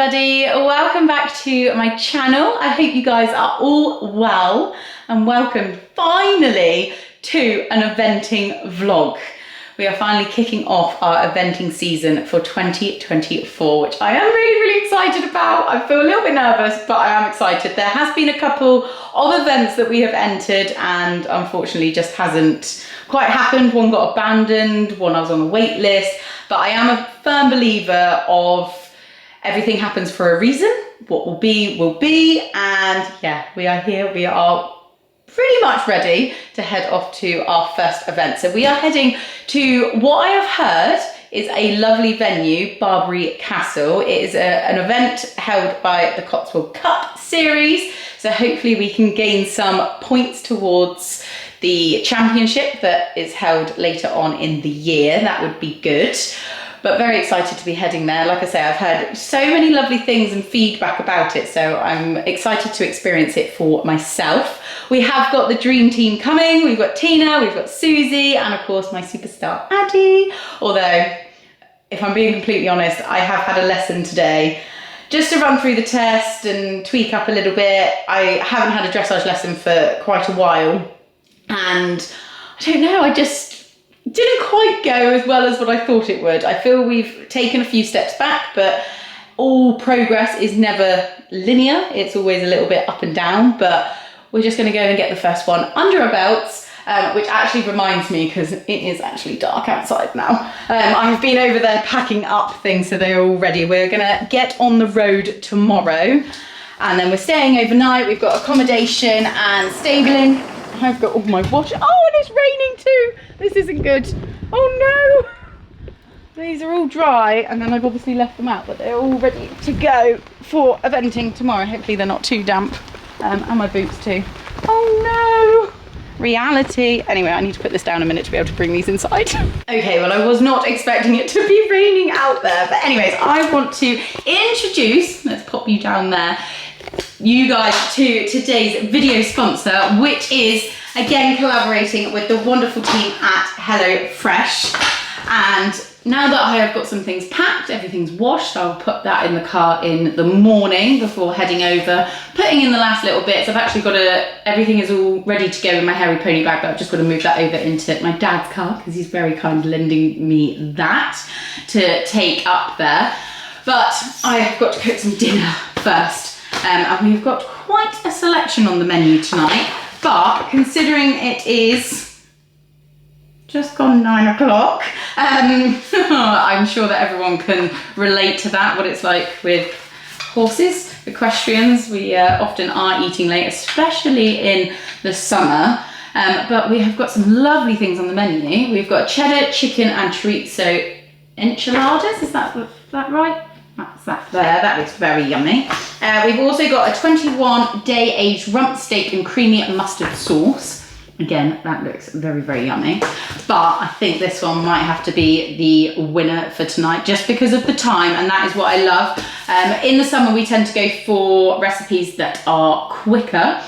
everybody, welcome back to my channel. I hope you guys are all well and welcome finally to an eventing vlog. We are finally kicking off our eventing season for 2024, which I am really excited about. I feel a little bit nervous, but I am excited. There has been a couple of events that we have entered and unfortunately just hasn't quite happened. One got abandoned, one I was on the wait list, but I am a firm believer of everything happens for a reason. What will be, and yeah, we are here. We are pretty much ready to head off to our first event. So we are heading to what I have heard is a lovely venue, Barbury Castle. It is an event held by the Cotswold Cup series. So hopefully we can gain some points towards the championship that is held later on in the year. That would be good. But very excited to be heading there. Like I say, I've heard so many lovely things and feedback about it, so I'm excited to experience it for myself. We have got the dream team coming. We've got Tina, we've got Susie, and of course my superstar Addie. Although, if I'm being completely honest, I have had a lesson today just to run through the test and tweak up a little bit. I haven't had a dressage lesson for quite a while, and I don't know, I just didn't quite go as well as what I thought it would. I feel we've taken a few steps back, but all progress is never linear. It's always a little bit up and down, but we're just gonna go and get the first one under our belts, which actually reminds me, because it is actually dark outside now. I have been over there packing up things so they're all ready. We're gonna get on the road tomorrow, and then we're staying overnight. We've got accommodation and stabling. I've got all my wash. Oh, and it's raining too. This isn't good. Oh no. These are all dry, and then I've obviously left them out, but they're all ready to go for eventing tomorrow. Hopefully they're not too damp. And my boots too. Oh no. Reality. Anyway, I need to put this down a minute to be able to bring these inside. Okay, well, I was not expecting it to be raining out there. But anyways, I want to introduce, let's pop you down there, you guys to today's video sponsor, which is again collaborating with the wonderful team at HelloFresh. And now that I have got some things packed, everything's washed, I'll put that in the car in the morning before heading over, putting in the last little bits. I've actually got everything is all ready to go in my hairy pony bag, but I've just got to move that over into my dad's car because he's very kind lending me that to take up there. But I have got to cook some dinner first. And we've got quite a selection on the menu tonight, but considering it is just gone 9 o'clock, I'm sure that everyone can relate to that, what it's like with horses, equestrians. We often are eating late, especially in the summer, but we have got some lovely things on the menu. We've got cheddar, chicken and chorizo enchiladas, is that right? That's that there, that looks very yummy. We've also got a 21-day aged rump steak and creamy mustard sauce. Again, that looks very yummy. But I think this one might have to be the winner for tonight just because of the time, and that is what I love. In the summer, we tend to go for recipes that are quicker.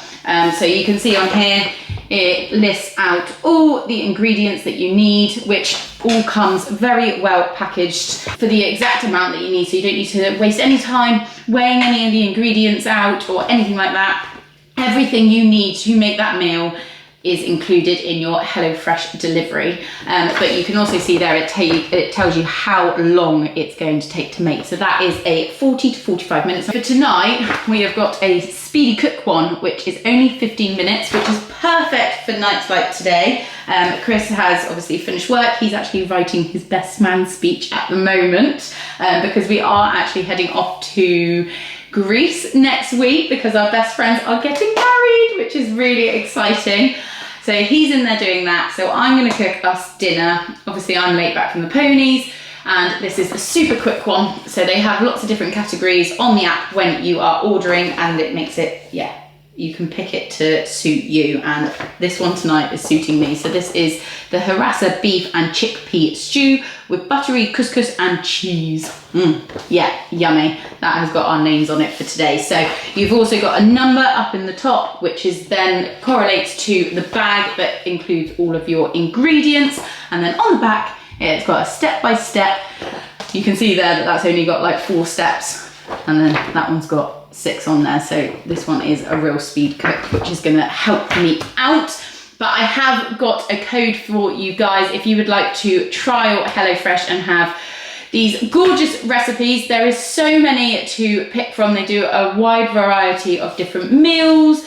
So you can see on here, it lists out all the ingredients that you need, which all comes very well packaged for the exact amount that you need. So you don't need to waste any time weighing any of the ingredients out or anything like that. Everything you need to make that meal is included in your HelloFresh delivery. But you can also see there, it tells you how long it's going to take to make. So that is a 40 to 45 minutes. For tonight, we have got a speedy cook one, which is only 15 minutes, which is perfect for nights like today. Chris has obviously finished work. He's actually writing his best man speech at the moment, because we are actually heading off to Greece next week because our best friends are getting married, which is really exciting. So he's in there doing that. So I'm going to cook us dinner. Obviously I'm late back from the ponies, and this is a super quick one. So they have lots of different categories on the app when you are ordering, and it makes it, yeah, you can pick it to suit you, and this one tonight is suiting me. So this is the harissa beef and chickpea stew with buttery couscous and cheese. Yeah, yummy. That has got our names on it for today. So you've also got a number up in the top, which is then correlates to the bag that includes all of your ingredients, and then on the back it's got a step-by-step. You can see there that that's only got like 4 steps. and then that one's got 6 on there. So this one is a real speed cook, which is gonna help me out. But I have got a code for you guys if you would like to trial HelloFresh and have these gorgeous recipes. There is so many to pick from. They do a wide variety of different meals,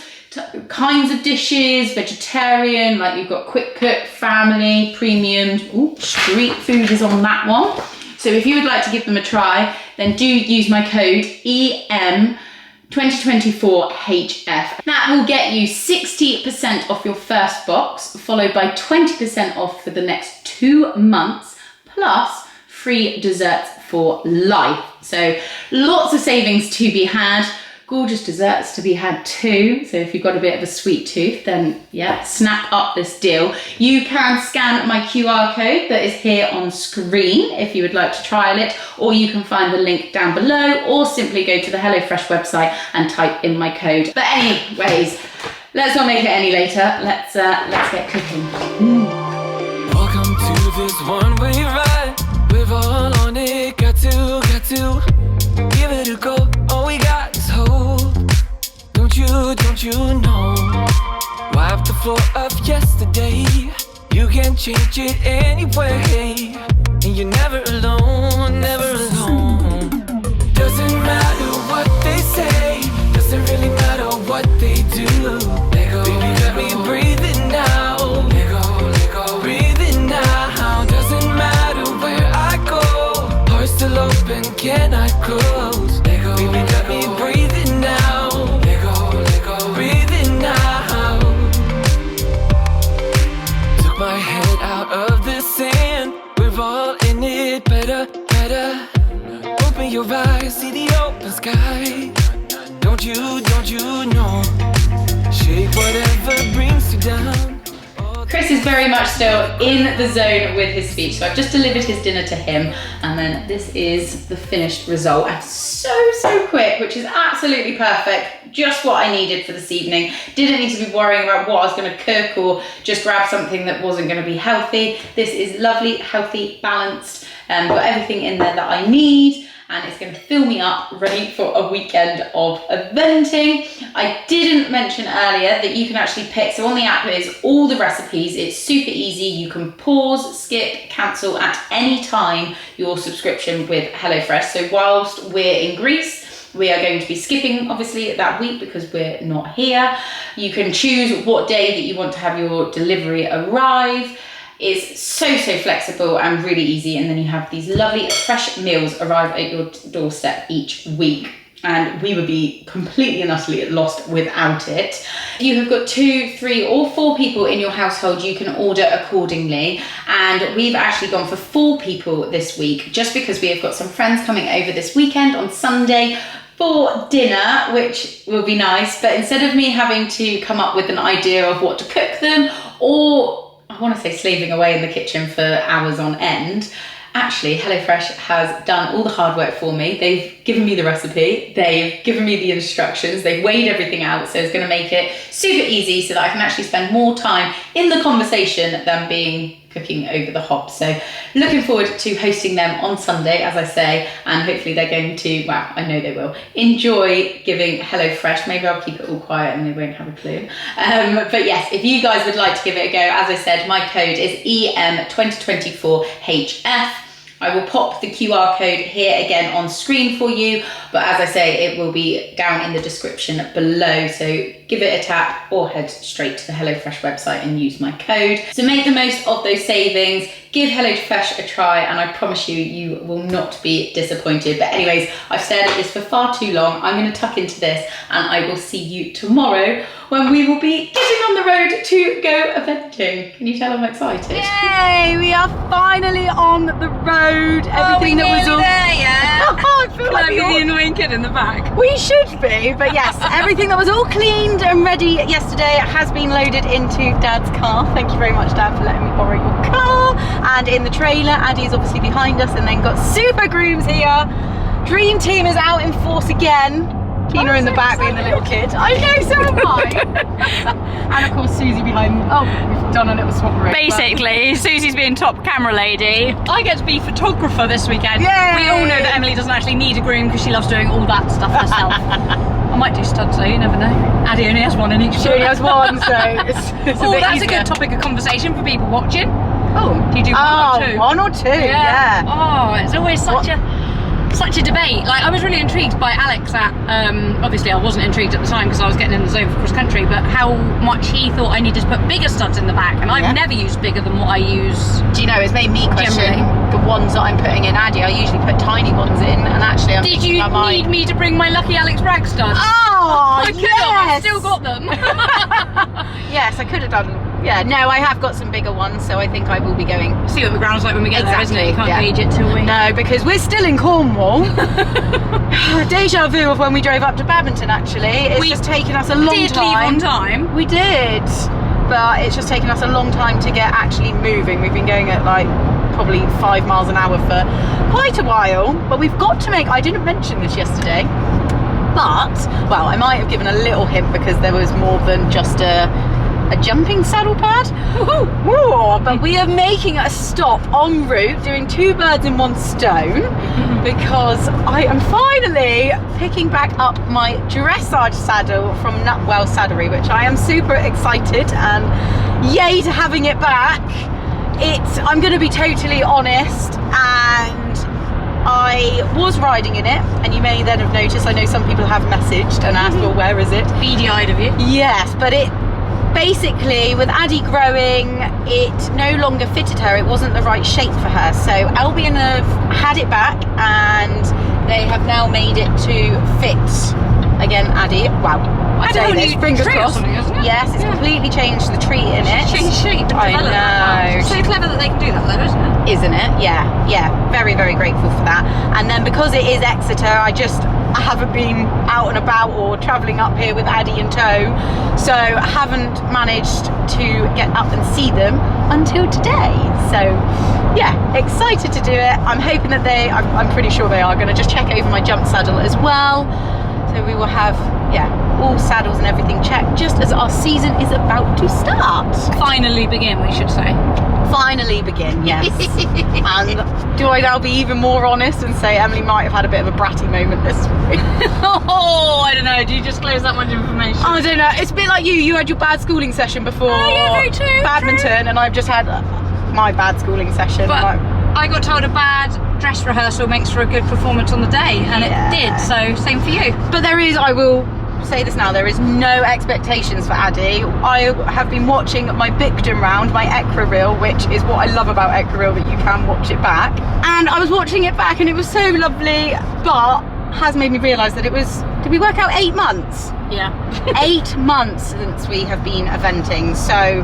kinds of dishes, vegetarian, like you've got quick cook, family, premium, street food is on that one. So if you would like to give them a try, then do use my code EM2024HF. That will get you 60% off your first box, followed by 20% off for the next 2 months, plus free desserts for life. So lots of savings to be had. Gorgeous desserts to be had too. So if you've got a bit of a sweet tooth, then yeah, snap up this deal. You can scan my QR code that is here on screen if you would like to trial it, or you can find the link down below, or simply go to the HelloFresh website and type in my code. But anyways, let's not make it any later. Let's get cooking. Welcome to this one-way ride. We're all on it. Got to give it a go. All we got is hope. Don't you know? Wipe the floor of yesterday. You can change it anyway. And you're never alone, never alone. Doesn't matter what they say. Doesn't really matter what they do. Let go, baby, let me breathe it now. Let go, breathe it now. Doesn't matter where I go. Heart still open, cannot close. Let go, baby, let me breathe it now. Let go, breathe it now. Took my head out of the sand. We're all in it, better. Open your eyes, see the open sky. Don't you know? Shake whatever brings you down. Chris is very much still in the zone with his speech, so I've just delivered his dinner to him, and then this is the finished result. And so quick, which is absolutely perfect. Just what I needed for this evening. Didn't need to be worrying about what I was going to cook or just grab something that wasn't going to be healthy. This is lovely, healthy, balanced, got everything in there that I need. And it's going to fill me up, ready for a weekend of eventing. I didn't mention earlier that you can actually pick, so on the app is all the recipes. It's super easy. You can pause, skip, cancel at any time your subscription with HelloFresh. So whilst we're in Greece, we are going to be skipping, obviously, that week because we're not here. You can choose what day that you want to have your delivery arrive. Is so flexible and really easy, and then you have these lovely fresh meals arrive at your doorstep each week, and we would be completely and utterly lost without it. If you have got 2, 3 or 4 people in your household, you can order accordingly, and we've actually gone for 4 people this week just because we have got some friends coming over this weekend on Sunday for dinner, which will be nice. But instead of me having to come up with an idea of what to cook them, or I want to say slaving away in the kitchen for hours on end, actually HelloFresh has done all the hard work for me. They've given me the recipe, they've given me the instructions, they've weighed everything out, so it's going to make it super easy so that I can actually spend more time in the conversation than cooking over the hob. So looking forward to hosting them on Sunday, as I say, and hopefully they're going to, well, I know they will, enjoy giving HelloFresh. Maybe I'll keep it all quiet and they won't have a clue. But yes, if you guys would like to give it a go, as I said, my code is EM2024HF. I will pop the QR code here again on screen for you, but as I say, it will be down in the description below, so give it a tap or head straight to the HelloFresh website and use my code. So make the most of those savings, give HelloFresh a try, and I promise you, you will not be disappointed. But anyways, I've stared at this for far too long. I'm going to tuck into this, and I will see you tomorrow when we will be getting on the road to go eventing. Can you tell I'm excited? Yay! We are finally on the road. Everything that was all there, yeah. I feel like the annoying kid in the back. we should be, but yes, everything that was all cleaned and ready yesterday has been loaded into Dad's car. Thank you very much, Dad, for letting me borrow your car. And in the trailer, Addie's obviously behind us, and then got super grooms here. Dream team is out in force again. Tina in the back being the little kid. I know, so am I. And of course Susie behind. Oh, we've done a little swapperoo. Basically, Susie's being top camera lady. I get to be photographer this weekend. Yay! We all know that Emily doesn't actually need a groom because she loves doing all that stuff herself. I might do stunts though, you never know. Addie only has one in each. She only has one, so it's a bit that's easier. a good topic of conversation for people watching. Oh, Do you do one or two? one or two, yeah. Oh, it's always such a debate. Like, I was really intrigued by Alex at, obviously I wasn't intrigued at the time because I was getting in the zone for cross country, but how much he thought I needed to put bigger studs in the back, and I've never used bigger than what I use. Do you know, it's made me question Generally. the ones that I'm putting in Addie. I usually put tiny ones in, and actually I'm Did thinking you I might... need me to bring my Lucky Alex brag studs? Oh, I could have, I've still got them. Yes, I could have done. Yeah, no, I have got some bigger ones, so I think I will be going. See what the ground's like when we get there, isn't it? You can't gauge it till we... No, because we're still in Cornwall. Deja vu of when we drove up to Badminton, actually. It's just taken us a long Did time. leave on time. We did, but it's just taken us a long time to get actually moving. We've been going at like probably 5 miles an hour for quite a while, but we've got to make... I didn't mention this yesterday, but, well, I might have given a little hint because there was more than just a jumping saddle pad. Woo-hoo. But we are making a stop en route, doing 2 birds in 1 stone, because I am finally picking back up my dressage saddle from Nutwell Saddlery, which I am super excited and yay to having it back. I'm going to be totally honest, and I was riding in it, and you may then have noticed, I know some people have messaged and asked, well, where is it? Beady-eyed of you. Yes, but it basically, with Addie growing, it no longer fitted her. It wasn't the right shape for her. So Albion have had it back, and they have now made it to fit again Addie. Wow. I Had a whole say this, new fingers tree or crossed. something, hasn't it? Yes, it's completely changed the treat in it. Change shape. I know. So clever that they can do that though, isn't it? Isn't it? Yeah, yeah. Very, very grateful for that. And then because it is Exeter, I haven't been out and about or travelling up here with Addie in tow, so I haven't managed to get up and see them until today. So yeah, excited to do it. I'm hoping that I'm pretty sure they are going to just check over my jump saddle as well. So we will have, all saddles and everything checked just as our season is about to start. Finally begin, we should say. Finally begin, yes. And do I now be even more honest and say Emily might have had a bit of a bratty moment this week? Oh, I don't know. Do you disclose that much information? I don't know. It's a bit like you had your bad schooling session before very true, badminton, and I've just had my bad schooling session. But Like, I got told a bad dress rehearsal makes for a good performance on the day, and it did, so same for you. but I will say this now, there is no expectations for Addie. I have been watching my Bicton round, my Ecra reel, which is what I love about Ecra reel, that you can watch it back. And I was watching it back and it was so lovely, but has made me realise that did we work out 8 months? Yeah. 8 months since we have been eventing, so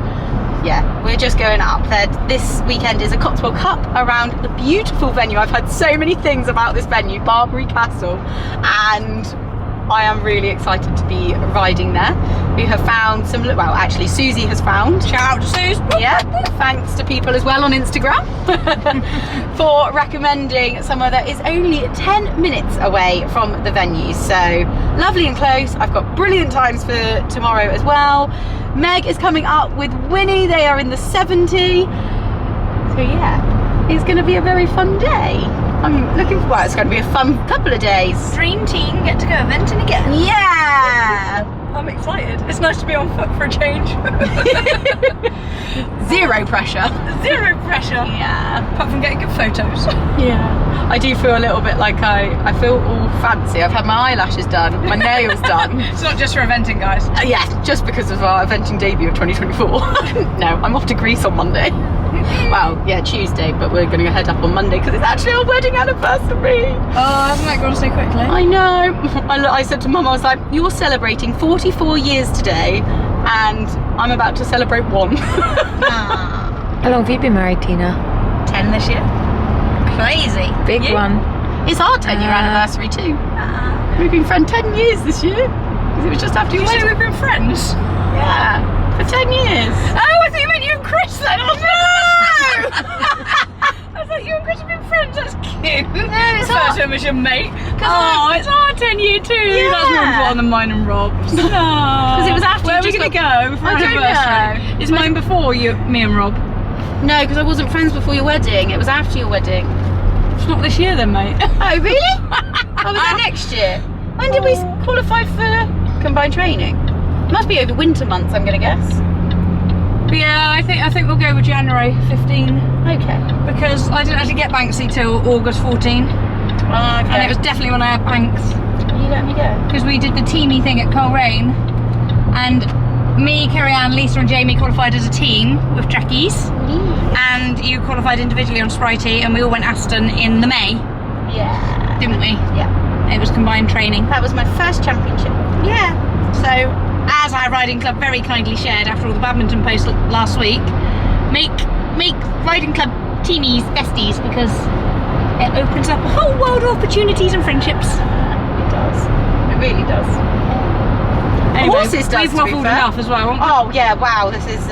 yeah, we're just going up there. This weekend is a Cotswold Cup around the beautiful venue. I've heard so many things about this venue, Barbury Castle, and I am really excited to be riding there. We have found some, well, actually Susie has found. Shout out to Suze. Yeah, thanks to people as well on Instagram for recommending somewhere that is only 10 minutes away from the venue. So lovely and close. I've got brilliant times for tomorrow as well. Meg is coming up with Winnie. They are in the 70. So yeah, it's going to be a very fun day. I'm looking for, well, it's going to be a fun couple of days. Dream team get to go eventing again. Yeah! I'm excited. It's nice to be on foot for a change. Zero pressure. Zero pressure. Yeah. Apart from getting good photos. Yeah. I do feel a little bit like I feel all fancy. I've had my eyelashes done, my nails done. It's not just for eventing, guys. Yeah, just because of our eventing debut of 2024. No, I'm off to Greece on Monday. Well, yeah, Tuesday, but we're going to head up on Monday because it's actually our wedding anniversary. Oh, hasn't that gone so quickly? I know. I said to Mum, I was like, you're celebrating 44 years today and I'm about to celebrate 1. How long have you been married, Tina? 10 this year. Crazy. Big one. It's our 10-year anniversary too. We've been friends 10 years this year. Because it was just after your Did you say wedding. we've been friends? Yeah, for 10 years. Oh, I thought you meant you and Chris then. Oh no! I thought you and Chris have been friends. That's cute. No, it's Refer not. to him as your mate. Oh, it's hard 10 year too. Yeah. That's more important than mine and Rob's. Because it was after Where you are we just going to got- go for I our don't anniversary? know. Is mine before me and Rob? No, because I wasn't friends before your wedding. It was after your wedding. It's not this year then, mate. Oh, really? Oh, was that next year? When did we qualify for combined training? It must be over winter months, I'm going to guess. But yeah, I think we'll go with January 15 Okay. because I didn't actually get Banksy till August 14, Okay. and it was definitely when I had Banks You let me go. because we did the teamy thing at Coleraine, and me, Kerry Ann, Lisa, and Jamie qualified as a team with Trekkies, and you qualified individually on Sprite, and we all went Aston in the May, Yeah. didn't we? Yeah. It was combined training. That was my first championship. Yeah. So, as our riding club very kindly shared after all the badminton posts last week, make riding club teamies besties because it opens up a whole world of opportunities and friendships. It does. It really does. Anyway, Horses does, we've to be waffled fair. enough as well. aren't we? Oh yeah, wow, this is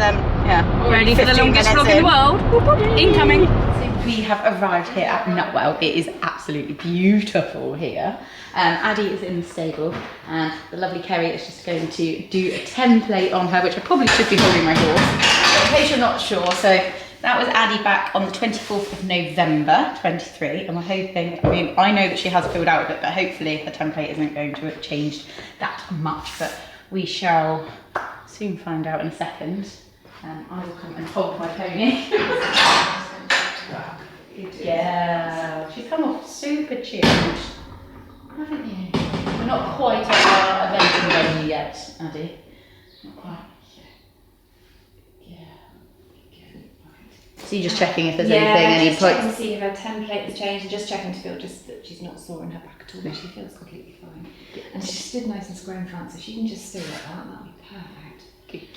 Ready for the 15 longest minutes vlog in the world? Incoming. So we have arrived here at Nutwell. It is absolutely beautiful here. Addie is in the stable and the lovely Kerry is just going to do a template on her, which I probably should be holding my horse. But in case you're not sure, so that was Addie back on the 24th of November 23, and we're hoping, I mean, I know that she has filled out a bit, but hopefully her template isn't going to have changed that much, but we shall soon find out in a second. I will come and hold my pony. Yeah, she's come off super chilled, haven't you? We're not quite at our eventing venue yet, Addie. Not quite. Yeah. So you're just checking if there's anything, just checking to see if her template has changed and just checking to feel just that she's not sore in her back at all, but she feels completely fine. And she stood nice and square in front, so if she can just stay like that, that'll be perfect. Good.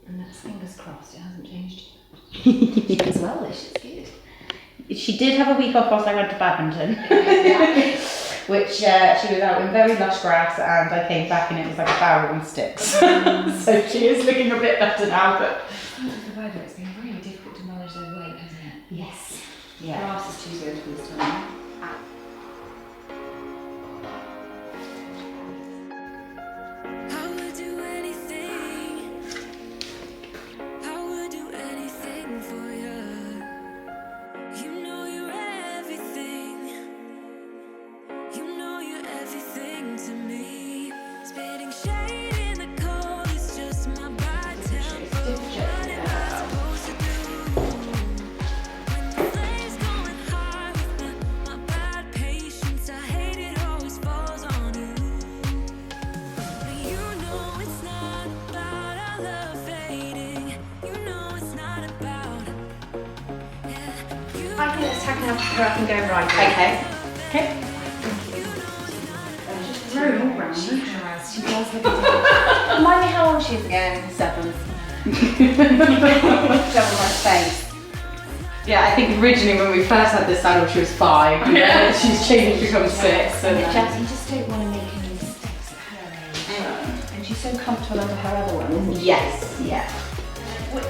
And that's fingers crossed, it hasn't changed. As well, which is good. She did have a week off whilst I went to badminton, which she was out in very lush grass, and I came back and it was like a barrel and sticks. So she is looking a bit better now, but With the weather, it's been really difficult to manage their weight, hasn't it? yes, yeah. Grass is too good for this time. I would do anything. I would do anything for you. You know you're everything. You know you're everything to me. Spitting shade in the cold is just my bad tempo. What am I supposed to do when the flames going high with my bad patience? I hate it always falls on you. But you know it's not about our love fading. You know it's not about. I think it's taking her up and go right. Okay. Okay. Throw it all round. She has. She does look at Remind me how old she is again. 7. Double my face. Yeah, I think originally when we first had this saddle she was 5, and then she's changed to become 6. And You just don't want to make any mistakes at her age. And she's so comfortable under her other one, isn't she? yes, yeah.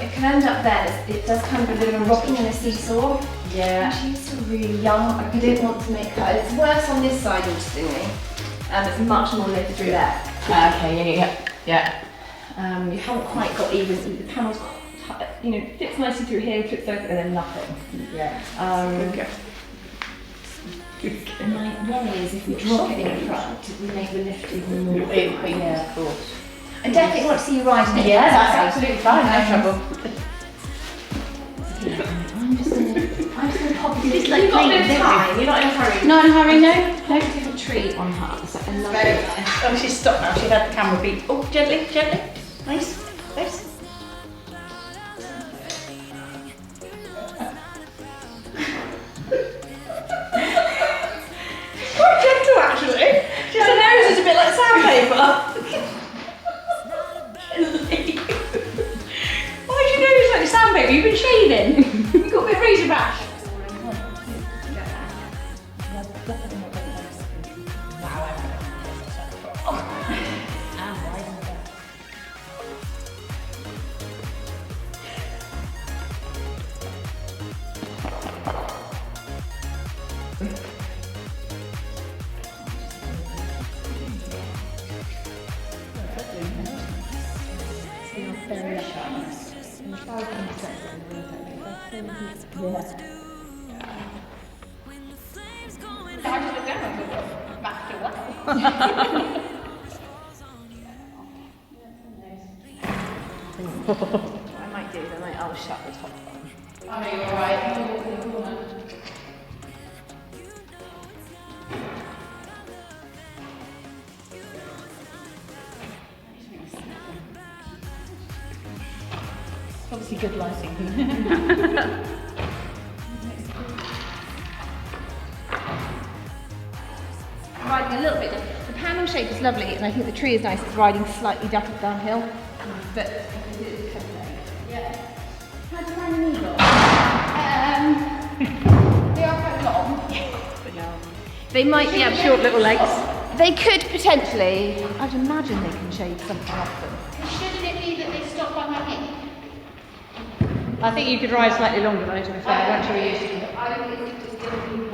It can end up there. It does kind of a bit of a rocking and a seesaw. Yeah. She's still really young. I didn't want to make her. It's worse on this side, interestingly. It's much more lift through there. Okay, yeah. You haven't quite got even. The panel's, fits nicely through here, fits over, and then nothing. Yeah. And my worry is if we drop it in front, we make the lift even more. Yeah, of course. I definitely want to see you riding it. Yeah, that's absolutely fine, no trouble. I'm just gonna pop it. It's like You've got a bit of clean, time. You're not in a hurry. Not in a hurry, no. Put a different treat on her. It's like another. Oh, she's stopped now. She had the camera beat. Oh, gently. Nice. Quite gentle, actually. Just her nose is a bit like sandpaper. Why is your nose like sandpaper? You've been shaving. You've got a bit of razor bash. And the flowers come set in the winter. I just looked down and thought, back to what? What I might do is I'll shut the top one. I know you're right. Obviously good lighting. Riding a little bit. The panel shape is lovely, and I think the tree is nice. It's riding slightly downhill, but yeah. How do you find an eagle? They are quite long. They might be Short little legs. They could potentially. I'd imagine they can shade something off them. Shouldn't it be that they stop by my knee? I think you could ride slightly longer though, to be fair, once you're used to it. I think it's just different.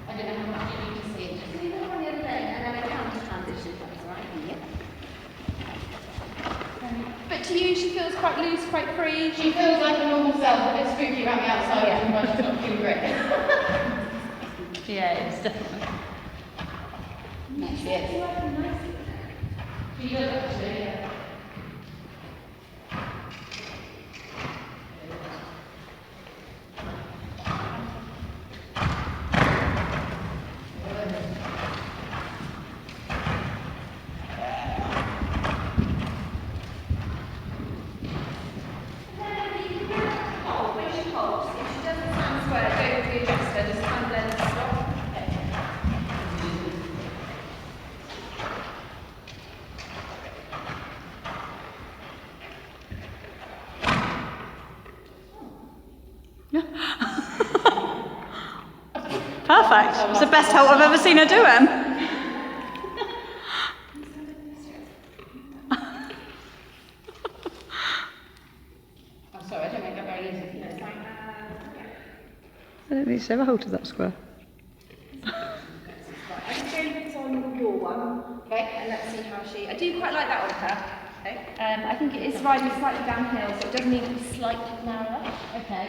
I don't know how much you need to see it. See the one the other day, and then a counter transition comes, right? Yeah. But to you, she feels quite loose, quite free. She feels like a normal self, a bit spooky around the outside, Yeah. but she's not feeling great. Yeah, it's definitely. That's it. She does actually, yeah. Perfect. It's the best help I've ever seen her do, Em. I'm sorry, I don't make that very easy. I don't think she's ever halted that square. I can show you this on your one, okay, and let's see how she. I do quite like that on her. Okay. I think it is riding slightly downhill, so it does need to be slightly narrower. Okay.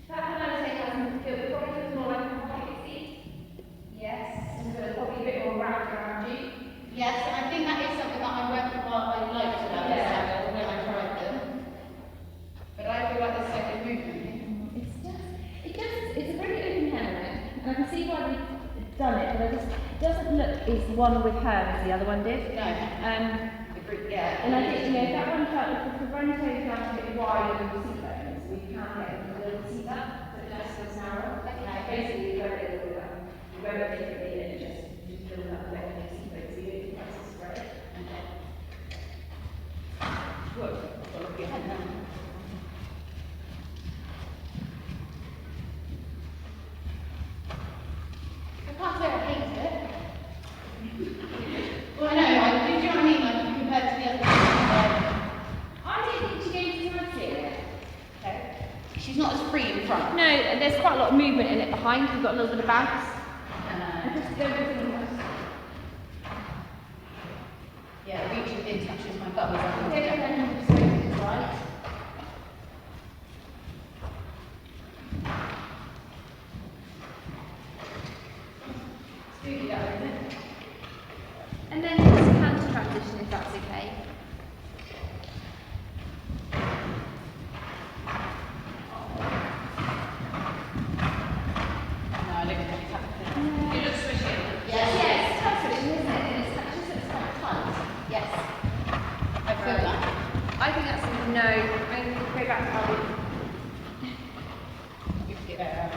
That I say doesn't feel, it probably feels more like a pocket seat. Yes, and so probably a bit more wrapped around you. Yes, and I think that is something that I liked about this saddle when I tried them. But I feel like there's so good movement. It's a very open helmet, and I can see why they've done it, but it doesn't look as one with her as the other one did. No. Yeah. And I think, if that one felt, if the front toe felt a bit wider than the seat bones, we can get a little seat up, but it just feels narrow. Okay. Basically, you wear it a little bit, you wear it differently, and it just build up a bit of seat bones, so you don't think that's just right. Okay. Good. I'll look your head now. I can't say I hate it. Well, I know, do you know what I mean? Like, compared to the other one. I don't think she gave too much to it. Okay. She's not as free in front. No, there's quite a lot of movement in it behind. We've got a little bit of bounce. I just don't think Yeah, reaching in touches my bum. right. Spooky, that isn't it? And then just counter transition if that's okay. No, I don't think it's happening. It looks squishy. Yes, it's tough, isn't it? And it's just looks quite tight. Yes. I feel that. I think that's a no. I'm going to go back to Addie. Yeah.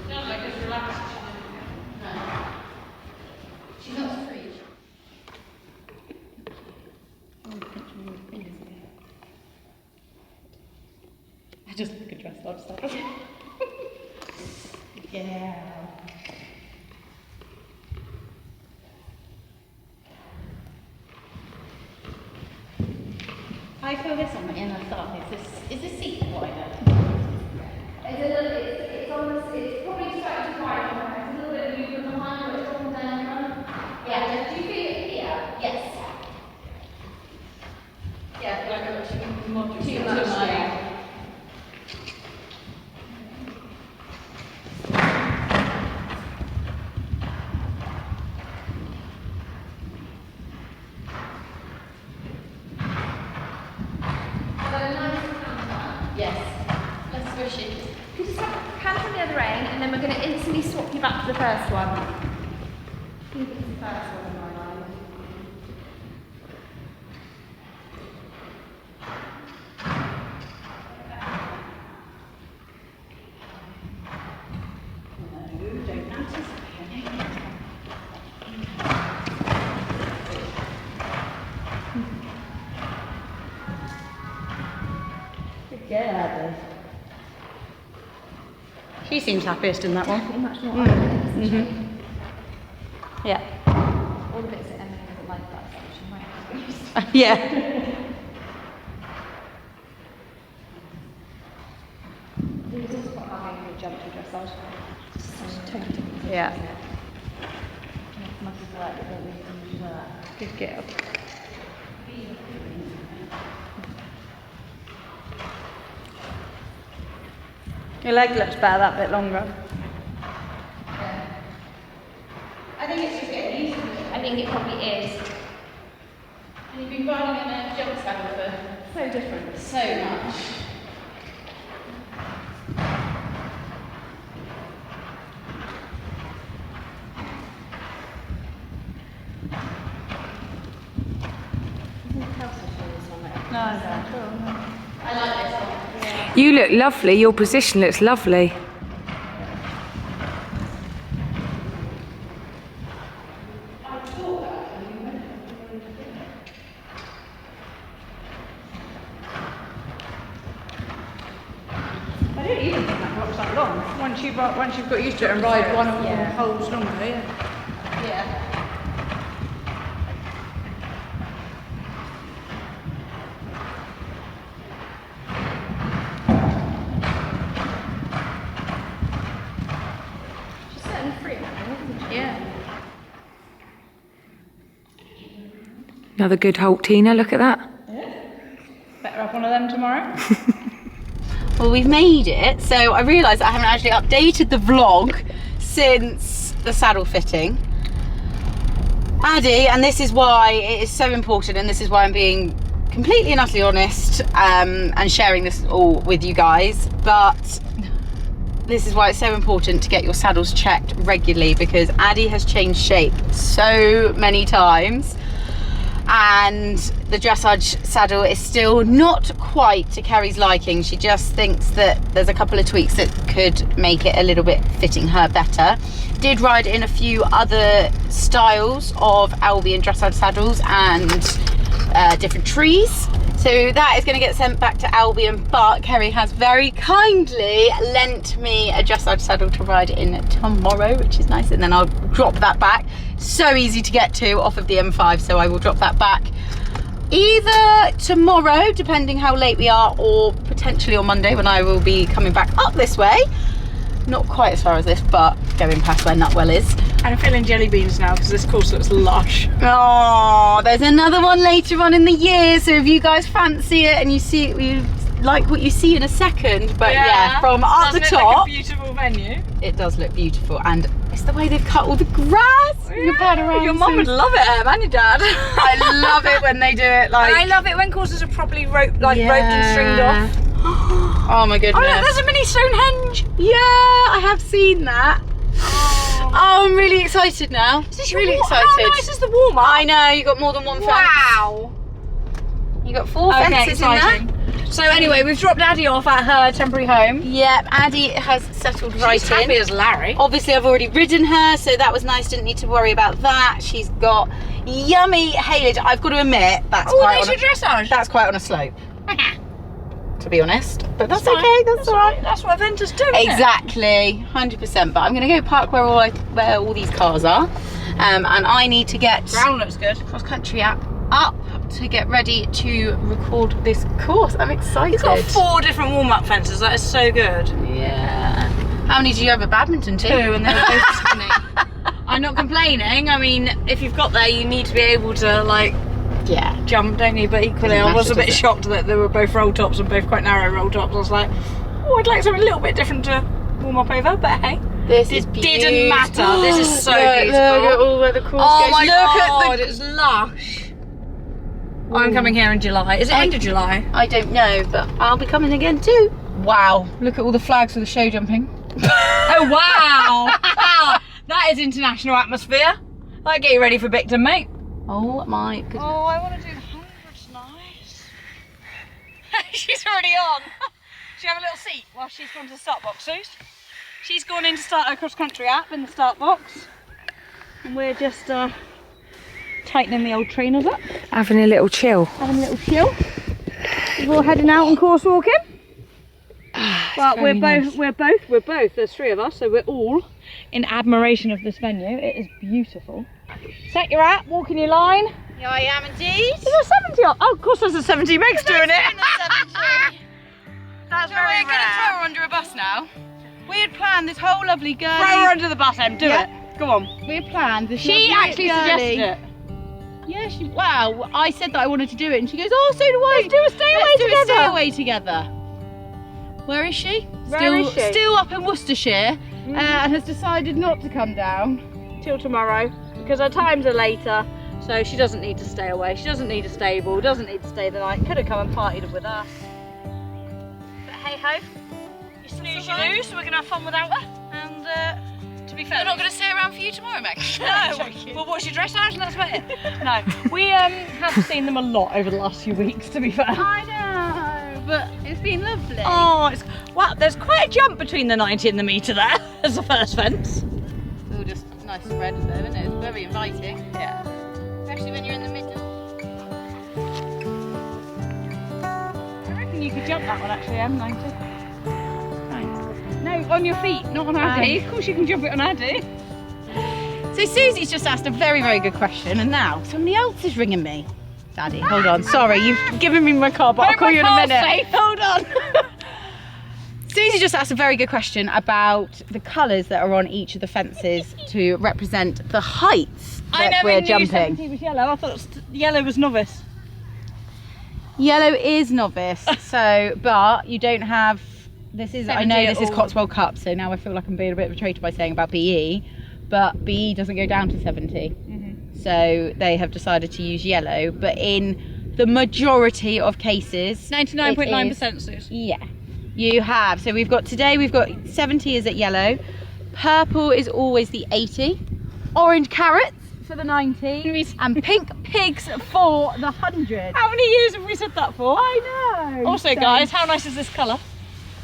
Sounds like it's relaxed. No. She's not as free. I just look at dress up stuff. Yeah. I feel this on the inner thigh. Is this seat wider? It's a little bit, it's probably slightly too wide. It's a little bit of movement behind, but it's all down. Yeah, do you feel You just have hands on the other end, and then we're going to instantly swap you back to the first one. I think it's the first one in my mind. She seems happiest in that one. Pretty much more. Mm-hmm. Yeah. All the bits that Emily doesn't like that, so she might have to use. Yeah. These are quite hard to jump to dressage. Yeah. Muscles work, but don't really do work. Good girl. Your leg looks better that bit longer. I think it's just getting used to it. I think it probably is. And you've been riding in a jump saddle for So different. so much. I like this one. You look lovely. Your position looks lovely. I don't even think that rock's that long. Once you've got used to it and ride one of the holes longer, yeah. Yeah. She's certainly free now, isn't she? Yeah. Another good halt, Tina. Look at that. Better have one of them tomorrow. Well, we've made it. So I realised I haven't actually updated the vlog since the saddle fitting. Addie, and this is why it is so important, and this is why I'm being completely and utterly honest and sharing this all with you guys, but this is why it's so important to get your saddles checked regularly, because Addie has changed shape so many times, and the dressage saddle is still not quite to Kerry's liking. She just thinks that there's a couple of tweaks that could make it a little bit fitting her better. Did ride in a few other styles of Albion dressage saddles and different trees, so that is going to get sent back to Albion, but Kerry has very kindly lent me a dressage saddle to ride in tomorrow, which is nice, and then I'll drop that back. So easy to get to off of the M5, so I will drop that back either tomorrow, depending how late we are, or potentially on Monday when I will be coming back up this way. Not quite as far as this, but going past where Nutwell is. I'm feeling jelly beans now because this course looks lush. Oh, there's another one later on in the year, so if you guys fancy it and you see it, you like what you see in a second. But yeah, from up the Doesn't it top, look a beautiful venue? it does look beautiful, and it's the way they've cut all the grass. You pad around, Your mum would love it, and your dad. I love it when they do it like. And I love it when courses are properly roped and stringed off. Oh my goodness. Oh look, there's a mini Stonehenge. Yeah, I have seen that. Oh, I'm really excited now. Is this really your excited. How nice is the warm up? I know, you got more than one fence. Wow. You got 4 fences in there. So anyway, we've dropped Addie off at her temporary home. Yep, Addie has settled right She's in. happy as Larry. Obviously, I've already ridden her, so that was nice. Didn't need to worry about that. She's got yummy haylage. I've got to admit, that's There's your dressage. That's quite on a slope, to be honest. But that's okay. That's all right. That's what eventers do. Isn't it? Exactly, 100%. But I'm going to go park where all these cars are, and I need to get Ground looks good. cross country app up to get ready to record this course. I'm excited. You've got 4 different warm-up fences. That is so good. Yeah. How many do you have at badminton, 2, and they were both skinny. I'm not complaining. I mean, if you've got there, you need to be able to like Yeah. jump, don't you? But equally, I was a bit shocked that they were both roll tops and both quite narrow roll tops. I was like, oh, I'd like something a little bit different to warm up over, but hey. This It is didn't matter. This is so Look beautiful. at all where the course Oh goes. my Look god, at it's lush. I'm coming here in July. Is it end of July? I don't know, but I'll be coming again too. Wow, look at all the flags for the show jumping. Oh wow! That is international atmosphere. I'll get you ready for Bicton, mate. Oh my goodness. Oh, I want to do the 100s, nice. She's already on. She'll have a little seat while she's gone to the start box, Suze. She's gone in to start her cross-country app in the start box. And we're just tightening the old trainers up. Having a little chill. Having a little chill. We're all heading out on course walking. But we're both, there's 3 of us, so we're all in admiration of this venue. It is beautiful. Set your app, walk in your line. Here I am indeed. Is there 70 on? Oh, of course there's a 70. Meg's doing it. That's very We're going to rare. throw her under a bus now. We had planned this whole lovely girl. Throw her under the bus, Em. Do Yeah. it. Go on. We had planned this. She lovely actually girly. suggested it. Yeah, wow, I said that I wanted to do it and she goes, oh, so do I. Let's do a stay away together. Stay away together. Where is she? Where is she? Still up in Worcestershire and has decided not to come down. Till tomorrow, because her times are later, so she doesn't need to stay away. She doesn't need a stable, doesn't need to stay the night. Could have come and partied with us. But hey ho, you snooze, you lose, so we're going to have fun without her. And to be fair, We're not going to stay around for you tomorrow, Meg. No, we'll watch your dressage and that's about it. No, we have seen them a lot over the last few weeks, to be fair. I know, but it's been lovely. Oh, wow, there's quite a jump between the 90 and the metre there as the first fence. It's all just nice spread though, isn't it? It's very inviting. Yeah. Especially when you're in the middle. I reckon you could jump that one actually, M90. No, on your feet, not on Addie. Of course you can jump it on Addie. So Susie's just asked a very, very good question and now somebody else is ringing me. Daddy, hold on. Sorry, you've given me my card, but I'll call you in a minute. Safe. Hold on. Susie just asked a very good question about the colours that are on each of the fences to represent the heights that we're jumping. 70 was yellow. I thought yellow was novice. Yellow is novice, so but you don't have. This is. I know 70 this is or- Cotswold Cup, so now I feel like I'm being a bit of a traitor by saying about BE, but BE doesn't go down to 70. So they have decided to use yellow, but in the majority of cases, 99.9%, Suze. yeah, you have. So we've got 70 is at yellow, purple is always the 80, orange carrots for the 90, and pink pigs for the 100. How many years have we said that for? I know. Also, guys, how nice is this colour?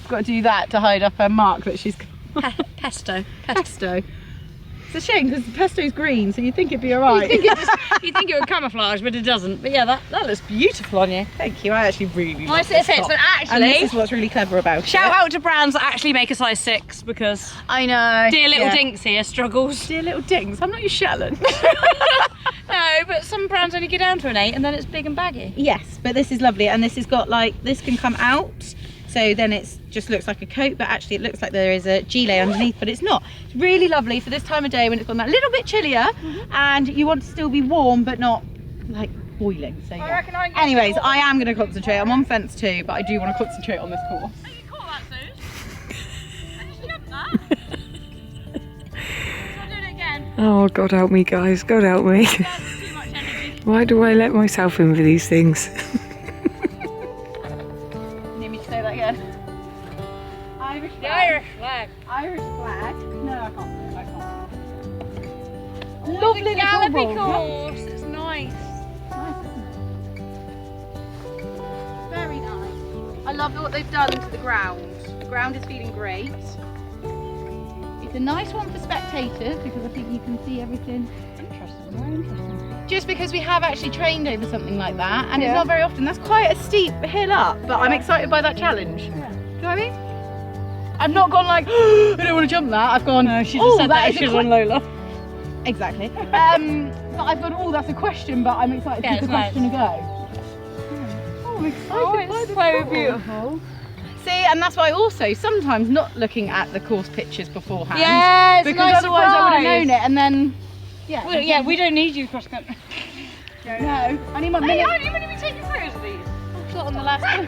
Got to do that to hide up her mark that she's Pesto. pesto. It's a shame because pesto's green, so you'd think it'd be alright. You think it would camouflage, but it doesn't. But yeah, that looks beautiful on you. Thank you. I actually really Nice love it this fits, top. but And this actually, is what's really clever about shout it. out to brands that actually make a size 6 because I know. dear little Yeah. dinks here struggles. Dear little dinks. I'm not your Shetland. No, but some brands only go down to an 8 and then it's big and baggy. Yes, but this is lovely, and this has got like this can come out, so then it's just looks like a coat, but actually it looks like there is a gilet underneath, but it's not. It's really lovely for this time of day when it's gone that little bit chillier, and you want to still be warm but not like boiling. So yeah. reckon I can get Anyways, some I am going to concentrate. I'm on fence 2, but I do want to concentrate on this course. Oh, you caught that, Suze? I just jumped that. I'll do it again. Oh, God help me, guys. God help me. That's too much energy. Why do I let myself in for these things? You need me to say that again? Irish The flag. Irish flag. Irish flag. No, I can't. I can't. Lovely Lovely little gallopy roll. course. It's nice. Nice, isn't it? Very nice. I love what they've done to the ground. The ground is feeling great. It's a nice one for spectators because I think you can see everything. Interesting. Very interesting. Just because we have actually trained over something like that, and it's Yeah. not very often. That's quite a steep hill up, but I'm excited by that challenge. Do you know what I mean? I've not gone like, I don't want to jump that. I've gone, No, she just "Oh, said that if is she a was on Lola. Exactly. But I've gone, oh, that's a question, but I'm excited Yeah, to give the it's question a go. Oh, I'm excited. Oh, by it's the so course. beautiful. See, and that's why also sometimes not looking at the course pictures beforehand. Yeah, it's a because nice otherwise I would have surprise. known it, and then yeah. Well, yeah, we don't need you cross country. No, I need my Hey, minute. aren't you going to be taking photos of these? Not on the last one.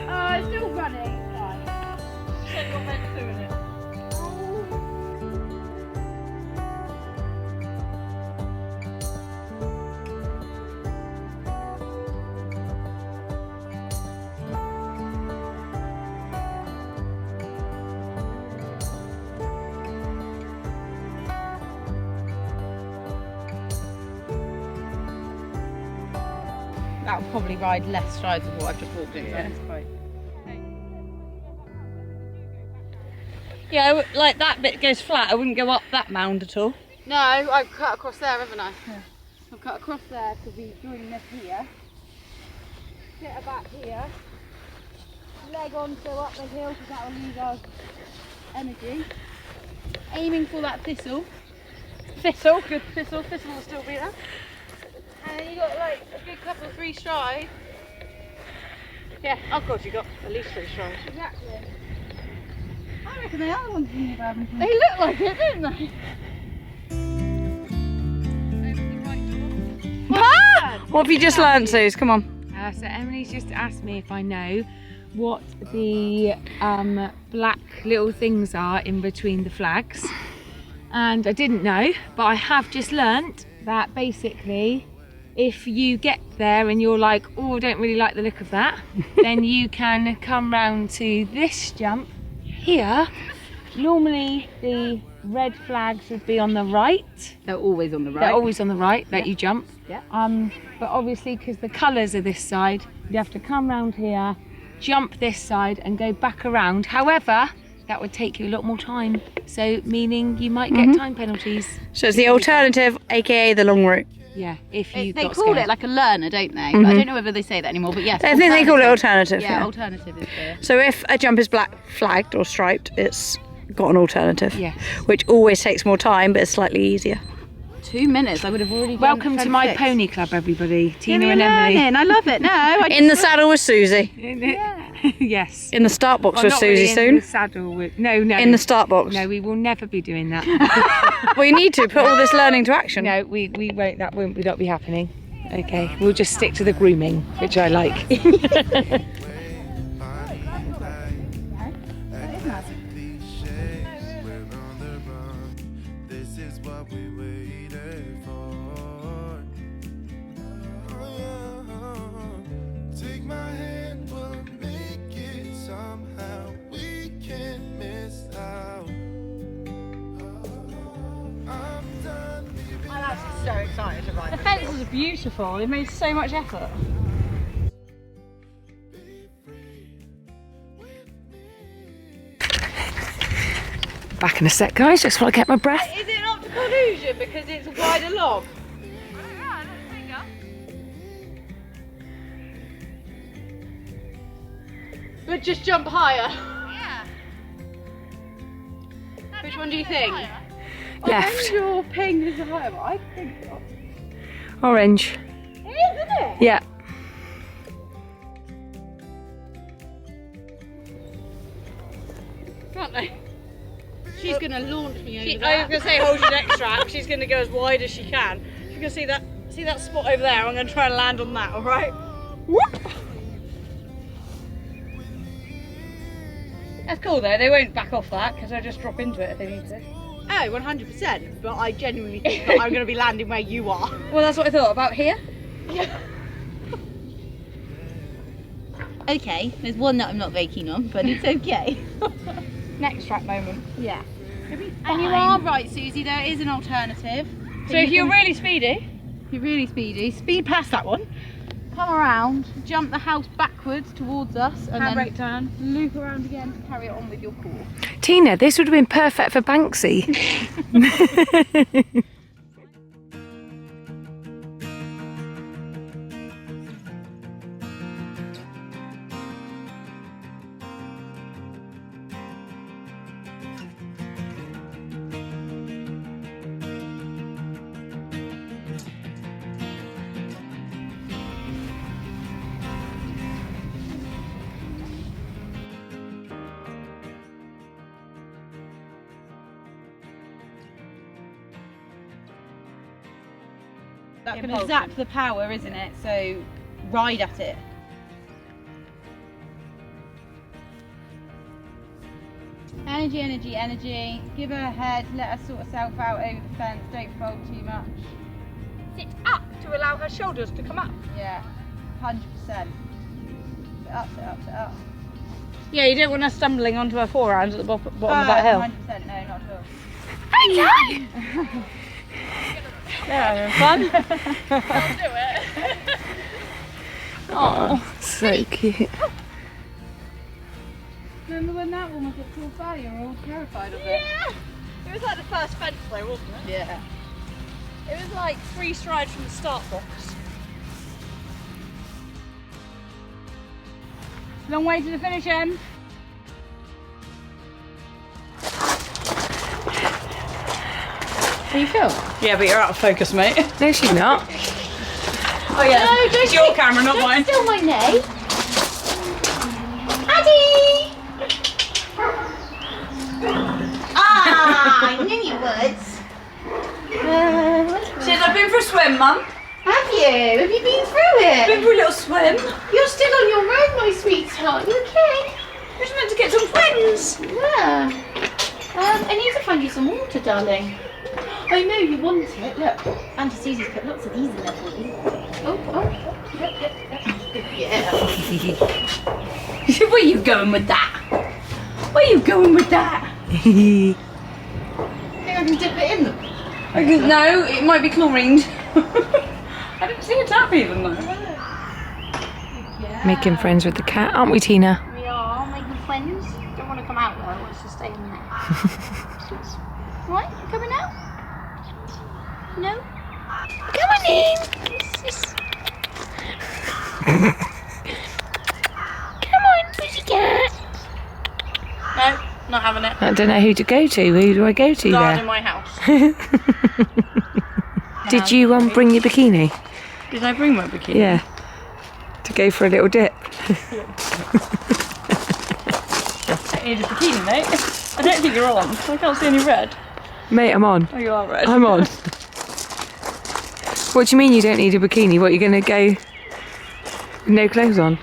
Oh, It's still running. said you're meant to, innit? that will probably ride less strides than what I've just walked in. So it's quite... Yeah, like that bit goes flat. I wouldn't go up that mound at all. No, I've cut across there, haven't I? Yeah. I've cut across there to be doing this here. Get her back here. Leg on, so up the hill, because that will use our energy. Aiming for that thistle. Thistle, good thistle. Thistle will still be there. And then you got like a good couple of 3 strides. Yeah, of course you got at least 3 strides. Exactly. I reckon they are the ones in the badminton. They look like it, don't they? What have you just learnt, Suze? Come on. So Emily's just asked me if I know what the black little things are in between the flags. And I didn't know, but I have just learnt that basically if you get there and you're like, oh, I don't really like the look of that, then you can come round to this jump here. Normally the red flags would be on the right. They're always on the right. They're always on the right that you jump. Yeah. But obviously because the colours are this side, you have to come round here, jump this side and go back around. However, that would take you a lot more time. So meaning you might get time penalties. So it's the alternative, aka the long route. Yeah, if you They got call scared. it like a learner, don't they? But I don't know whether they say that anymore, but yes. I think they call it alternative. Yeah, alternative is the... So if a jump is black flagged or striped, it's got an alternative. Yes. Which always takes more time, but it's slightly easier. 2 minutes, I would have already done Welcome to my 26. pony club, everybody. Tina You're and Emily. learning, I love it. No, I In the saddle with Susie. Yes. In the start box Well, with not Susie really in soon. the saddle with, no. In the start box. No, we will never be doing that. Well, you need to put all this learning to action. No, we won't. That won't not be happening. Okay, we'll just stick to the grooming, which I like. Take my hand, we'll make it somehow. We can't miss out. I'm done leaving. I'm actually so excited to ride The fences are beautiful. They made so much effort. Back in a sec, guys. Just want to get my breath. Is it an optical illusion because it's a wider log? But just jump higher. Yeah. Which one do you think? Left. Your ping is higher, but I think so. Orange. It is, isn't it? Yeah. Can't they? She's going to launch me over I was that. going to say hold your neck strap. She's going to go as wide as she can. She's going to see that spot over there. I'm going to try and land on that, all right? Whoop! That's cool though. They won't back off that because they'll just drop into it if they need to. Oh, 100%. But I genuinely think that I'm going to be landing where you are. Well, that's what I thought. About here? Okay, there's one that I'm not very keen on, but it's okay. Neck strap moment. Yeah. And you are right, Susie, there is an alternative. So if you're really speedy, You're really speedy. Speed past that one. Come around, jump the house backwards towards us, and handbrake then turn. loop around again to carry it on with your core. Tina, this would have been perfect for Banksy. That's going to zap the power, isn't it? So ride at it. Energy, energy, energy. Give her a head, let her sort herself out over the fence, don't fold too much. Sit up to allow her shoulders to come up. Yeah, 100%. Sit up, sit up, sit up. Yeah, you don't want her stumbling onto her forearms at the bottom of that hill. 100%, no, not at all. Okay! They're having fun. I'll do it. Oh, so cute. Remember when that one was at Pool Valley and we were all terrified of it? Yeah. It was like the first fence though, wasn't it? Yeah. It was like 3 strides from the start box. Long way to the finish, Em. How you feel? Yeah, but you're out of focus, mate. No, she's not. Oh yeah, No, don't it's your steal- camera, not mine. Don't steal my name. Addie! I knew you would. Since I've been for a swim, Mum. Have you? Have you been through it? Been for a little swim. You're still on your own, my sweetheart. You okay? I was meant to get some friends. Yeah. I need to find you some water, darling. I know you want it. Look, Auntie Susie's put lots of these in there for you. Oh. Yeah. Where are you going with that? Where are you going with that? I think I can dip it in them. No, it might be chlorine. I didn't see a tap even though. Yeah. Making friends with the cat, aren't we, Tina? We are making friends. Don't want to come out though. Wants to stay in there. What? You coming out? No? Come on in. Come on, pussycat. No, not having it. I don't know who to go to. Who do I go to Guard in there? my house. Did you bring your bikini? Did I bring my bikini? Yeah. To go for a little dip. I need a bikini, mate. I don't think you're on. I can't see any red. Mate, I'm on. Oh, you are red. I'm on. What do you mean you don't need a bikini? What, you're going to go with no clothes on?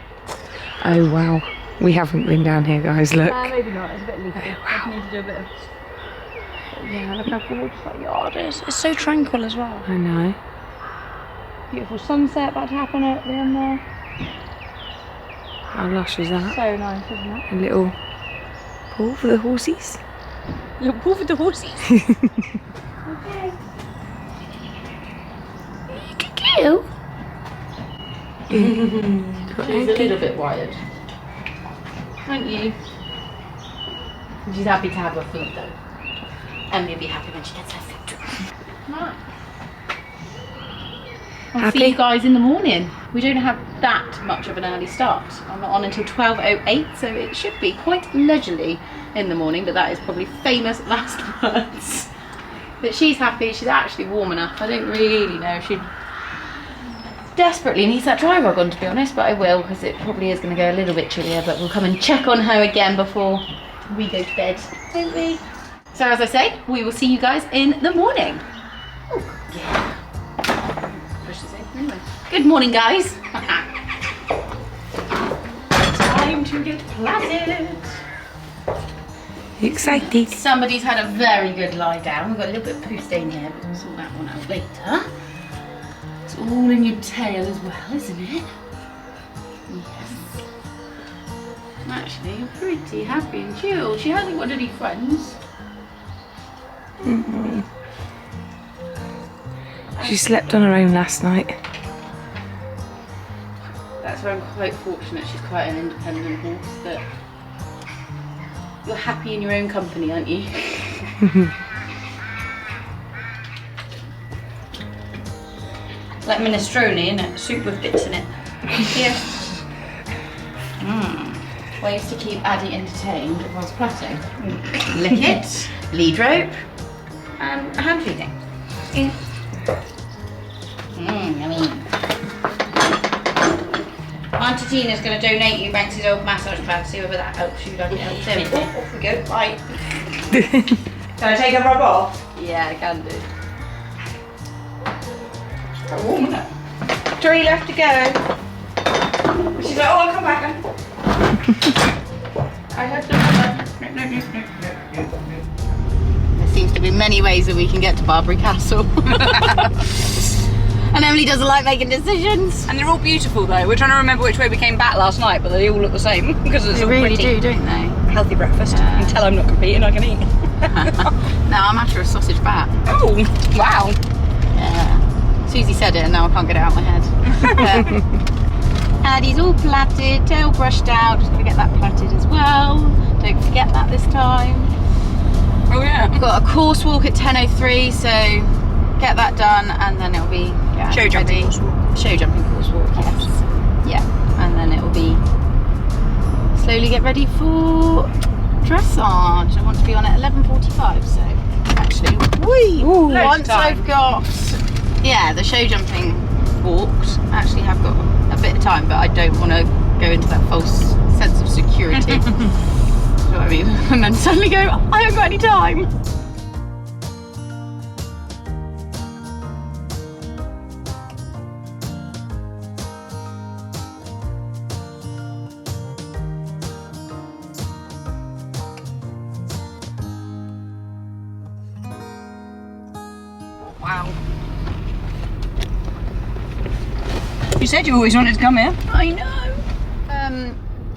Oh, wow. We haven't been down here, guys, look. Maybe not. It's a bit leaky. I need to do a bit of... Yeah, look how gorgeous that yard is. It's so tranquil as well. I know. Beautiful sunset about to happen at the end there. How lush is that? So nice, isn't it? A little pool for the horsies. Little pool for the horses. Okay. Ew. She's a little bit wired. Aren't you? She's happy to have her food though. And you'll be happy when she gets her food. Right. I'll Happy? see you guys in the morning. We don't have that much of an early start. I'm not on until 12:08, so it should be quite leisurely in the morning, but that is probably famous last words. But she's happy, she's actually warm enough. I don't really know if she desperately needs that dry rug on, to be honest, but I will, because it probably is going to go a little bit chillier, but we'll come and check on her again before we go to bed, won't we? So as I say, we will see you guys in the morning. Oh, yeah. Push this in anyway. Good morning, guys. Time to get platted. Excited. Somebody's had a very good lie down. We've got a little bit of poo stain here, but we'll sort that one out later. It's all in your tail as well, isn't it? Yes. Actually, you're pretty happy and chilled. She hasn't got any friends. She slept on her own last night. That's where I'm quite fortunate. She's quite an independent horse. That you're happy in your own company, aren't you? Like minestrone, innit? Soup with bits in it. Yeah. Well, I used to keep Addie entertained whilst plaiting. Lick it, lead rope, and hand feeding. Yummy. Auntie Tina's going to donate you Banks's old massage pad. See whether that helps you. Doesn't help him. Oh, off we go. Right. Can I take a rub off? Yeah, I can do. Quite warm, isn't it? 3 left to go. She's like, oh, I'll come back then. I have to come back. No. There seems to be many ways that we can get to Barbury Castle. And Emily doesn't like making decisions. And they're all beautiful though. We're trying to remember which way we came back last night, but they all look the same because it's They all really pretty. do, don't they? Healthy breakfast. Yeah. Until I'm not competing, I can eat. No, I'm after a sausage bat. Oh, wow. Yeah. Susie said it and now I can't get it out of my head. Addie's all plaited, tail brushed out. Just gonna get that plaited as well. Don't forget that this time. Oh yeah. We've got a course walk at 10:03, so get that done, and then it'll be Show jumping course walk. Show jumping course walk, yes. Yeah, and then it'll be slowly get ready for dressage. I want to be on at 11:45, so actually, once I've got the show jumping walked, I actually have got a bit of time, but I don't want to go into that false sense of security. You know what I mean? And then suddenly go, I haven't got any time. Wow. You said you always wanted to come here. I know.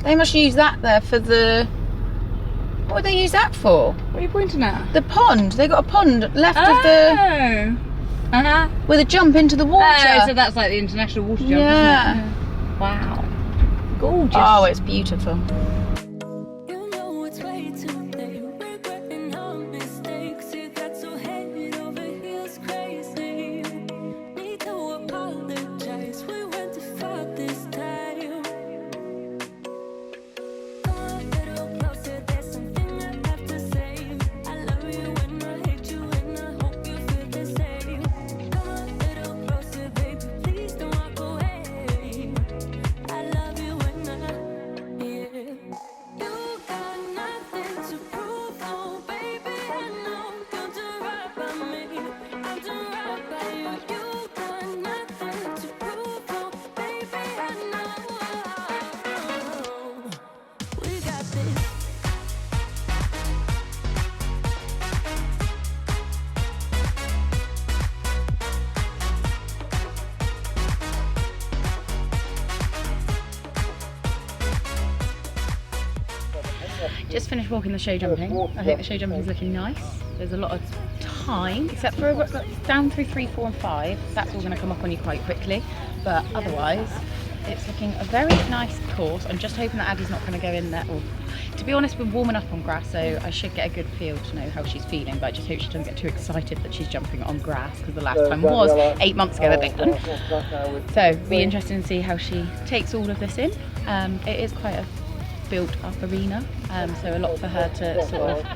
They must use that there for the. What would they use that for? What are you pointing at? The pond. They got a pond left of the. Uh-huh. With a jump into the water. Oh, so that's like the international water jump, Yeah. isn't it? Wow. Gorgeous. Oh, it's beautiful. You know it's way too late. Regretting our mistakes. See that so head over heels crazy. Need to apologize. We went too far this time. Come a little closer. There's something I have to say. I love you and I hate you and I hope you feel the same. Come a little closer, baby. Please don't walk away. I love you and yeah. You got nothing to prove, oh baby. I know you'll do right by me. I'll do right by you. You got nothing to prove, oh baby. I know we got this. Just finished walking the show jumping. I think the show jumping is looking nice. There's a lot of time, except for down through 3, 4 and 5. That's all going to come up on you quite quickly. But otherwise, it's looking a very nice course. I'm just hoping that Addie's not going to go in there. Or, to be honest, we're warming up on grass, so I should get a good feel to know how she's feeling. But I just hope she doesn't get too excited that she's jumping on grass, because the last time was 8 months ago that they've done. So it'll be interesting to see how she takes all of this in. It is quite a built up arena, so a lot for her to sort of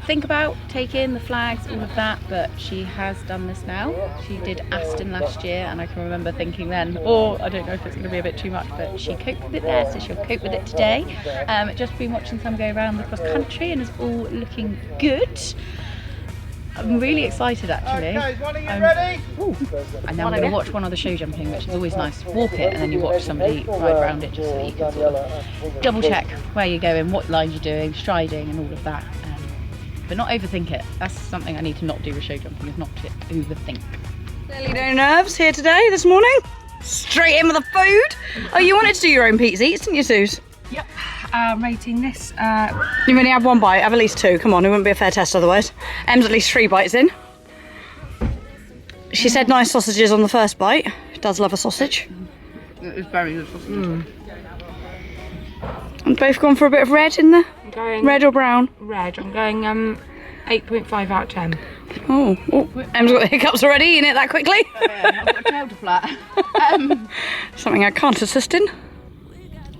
think about, take in the flags, all of that, but she has done this now. She did Aston last year, and I can remember thinking then, I don't know if it's going to be a bit too much, but she coped with it there, so she'll cope with it today. Just been watching some go around the cross country, and it's all looking good. I'm really excited actually. Okay, one of you ready? And now I'm going to watch one of the show jumping, which is always nice. Walk it and then you watch somebody ride around it, just so that you can sort of double check where you're going, what lines you're doing, striding and all of that. But not overthink it. That's something I need to not do with show jumping, is not to overthink. Clearly no nerves here today, this morning. Straight in with the food. Oh, you wanted to do your own pizza eats, didn't you, Suze? Yep. Rating this. You've only had one bite, have at least 2. Come on, it wouldn't be a fair test otherwise. Em's at least 3 bites in. She said nice sausages on the first bite. Does love a sausage. It's very good sausage. And both gone for a bit of red in there. I'm going Red or brown? red. I'm going 8.5 out of 10. Oh, Em's got the hiccups already, eating it that quickly. I've got a tail to flat. Something I can't assist in.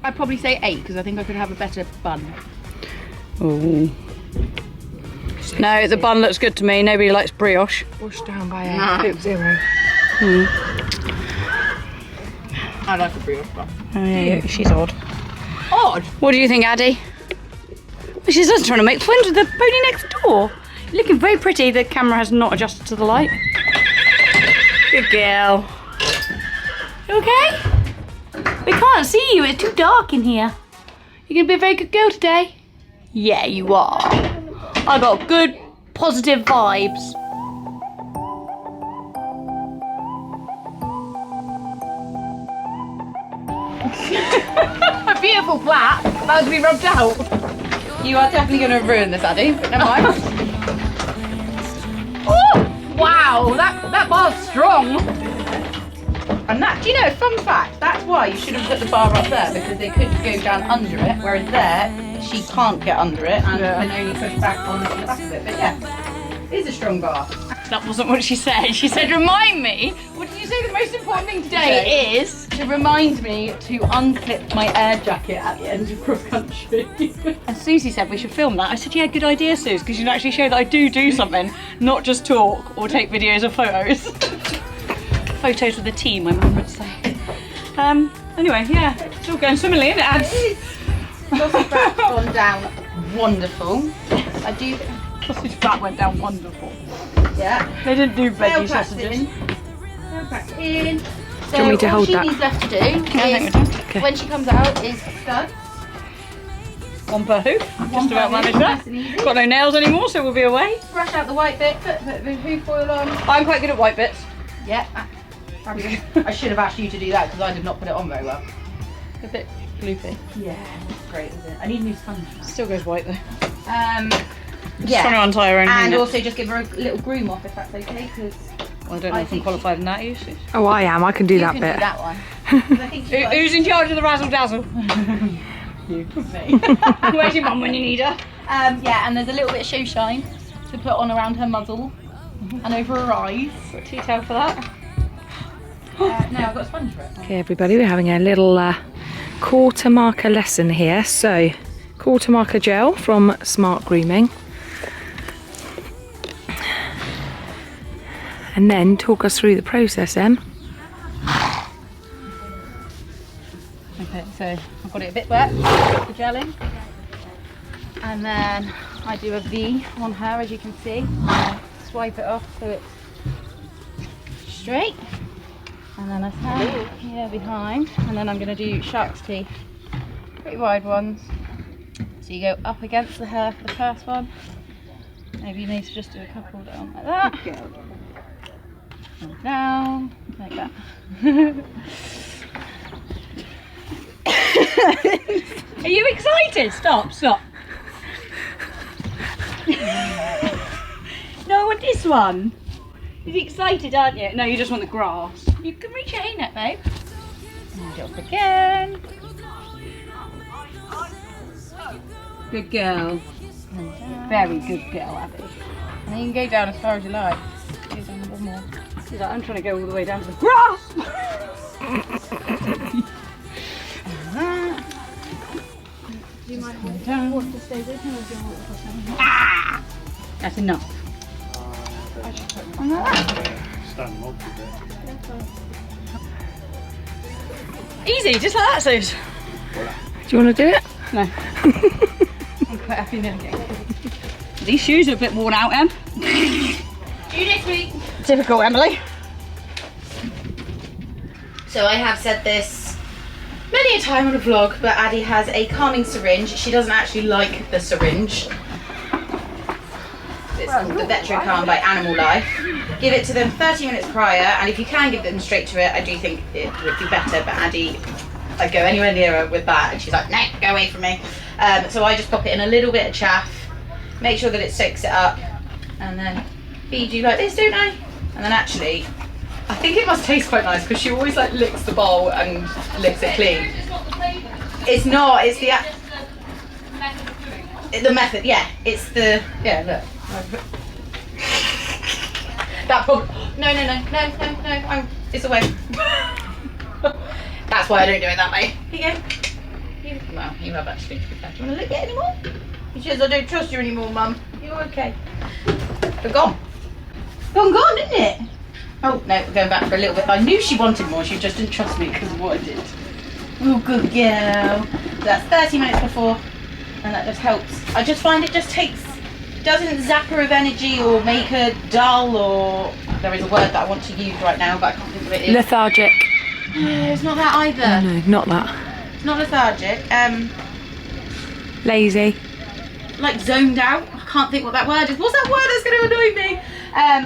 I'd probably say 8, because I think I could have a better bun. Oh. No, the bun looks good to me. Nobody likes brioche. Washed down by a 0. I like a brioche bun. Oh, yeah, she's odd. Odd? What do you think, Addie? She's just trying to make friends with the pony next door. You're looking very pretty. The camera has not adjusted to the light. Good girl. You okay? We can't see you. It's too dark in here. You're going to be a very good girl today. Yeah, you are. I got good, positive vibes. A beautiful flat. That was be rubbed out. You are definitely going to ruin this, Addie. But never mind. Oh, wow, that bar's strong. And that, do you know, fun fact, that's why you should have put the bar up there, because they could go down under it, whereas there, she can't get under it and can only push back on the back of it. But yeah, it is a strong bar. That wasn't what she said. She said, remind me. What did you say the most important thing today is? To remind me to unclip my air jacket at the end of cross country. And Susie said we should film that. I said, yeah, good idea, Suze, because you can actually show that I do something, not just talk or take videos of photos. Photos with the team, my mum would say. Anyway, yeah, it's all going swimmingly, isn't it, Ads? Sausage wrap's gone down wonderful. I do. Sausage wrap went down wonderful. Yeah. They didn't do veggie Nail crack's sausages. in. Nail crack's in. So Do you want me to all hold she that? needs left to do is, when she comes out, is stud. One per hoof. Just per about hoof, managed that. nice and easy. Got no nails anymore, so we'll be away. Brush out the white bit, put the hoof oil on. I'm quite good at white bits. Yeah. I should have asked you to do that because I did not put it on very well. A bit gloopy. Yeah, that's great, isn't it? I need a new sponge. Still goes white though. Yeah. Trying to untie her own And unit. also just give her a little groom off if that's okay, because Well, I don't know if I'm qualified in that usually. Oh, I am. I can do you that can bit. do that one. 'Cause I think she Who's in charge of the razzle dazzle? me. Where's your mum when you need her? Yeah, and there's a little bit of show shine to put on around her muzzle and over her eyes. Got tea towel for that. No, I've got a sponge for it. Okay, everybody, we're having a little quarter marker lesson here. So, quarter marker gel from Smart Grooming. And then talk us through the process, Em. Okay, so I've got it a bit wet, put the gel in, and then I do a V on her, as you can see. Swipe it off so it's straight, and then I stand here behind, and then I'm going to do shark's teeth, pretty wide ones. So you go up against the hair for the first one. Maybe you need to just do a couple down like that. And down like that. Are you excited? Stop. No, I want this one. You're excited, aren't you? No, you just want the grass. You can reach your in it, babe. And jump again. Good girl. Very good girl, Addie. And then you can go down as far as you like. Go down a bit more. She's like, I'm trying to go all the way down to the grass. Do you mind want to stay with him or do you want to stay with him? That's enough. Easy, just like that, Suze. Do you want to do it? No. I'm quite happy now. These shoes are a bit worn out, Em. See you next week. Typical Emily. So I have said this many a time on a vlog, but Addie has a calming syringe. She doesn't actually like the syringe. It's called the Vetrocalm by Animal Life. Give it to them 30 minutes prior, and if you can give them straight to it, I do think it would be better, but Addie, I go anywhere near her with that, and she's like, no, go away from me. So I just pop it in a little bit of chaff, make sure that it soaks it up, and then feed you like this, don't I? And then actually, I think it must taste quite nice because she always like licks the bowl and licks it clean. It's not, it's the method, yeah. It's the, yeah, look. That probably, no, it's away. That's why I don't do it that way. Here you go. Well, you have actually. Do you want to lick it anymore? He says, I don't trust you anymore, Mum. You're okay. They're gone. Gone, isn't it? Oh, no, we're going back for a little bit. I knew she wanted more, she just didn't trust me because of what I did. Oh, good girl. So that's 30 minutes before, and that just helps. I just find it just doesn't zap her of energy or make her dull, or there is a word that I want to use right now, but I can't think of it. Lethargic. No, it's not that either. No, not that. It's not lethargic. Lazy. Like zoned out. I can't think what that word is. What's that word that's going to annoy me?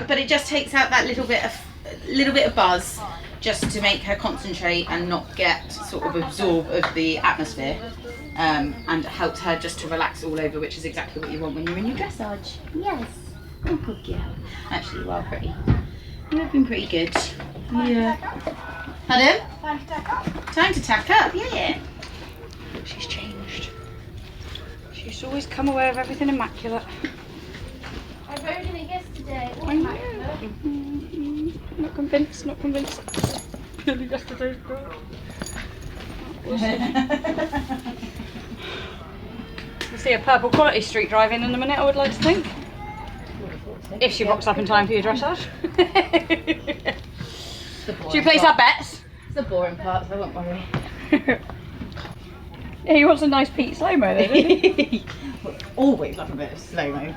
But it just takes out that little bit of buzz, just to make her concentrate and not get sort of absorbed of the atmosphere, and helps her just to relax all over, which is exactly what you want when you're in your dressage. Yes. Oh, good girl. Actually, you are pretty. You have been pretty good. Yeah. Pardon? Time to tack up. Time to tack up, yeah. She's changed. She used to always come away with everything immaculate. I rode in it yesterday. All I know. immaculate. Not convinced, not convinced. Purely yesterday's girl. We'll see a purple quality street driving in a minute, I would like to think. If she rocks up in time for your dressage. Should we place our bets? It's the boring part, so I won't worry. Yeah, you want some nice Pete slow-mo though, don't you? Always love a bit of slow-mo.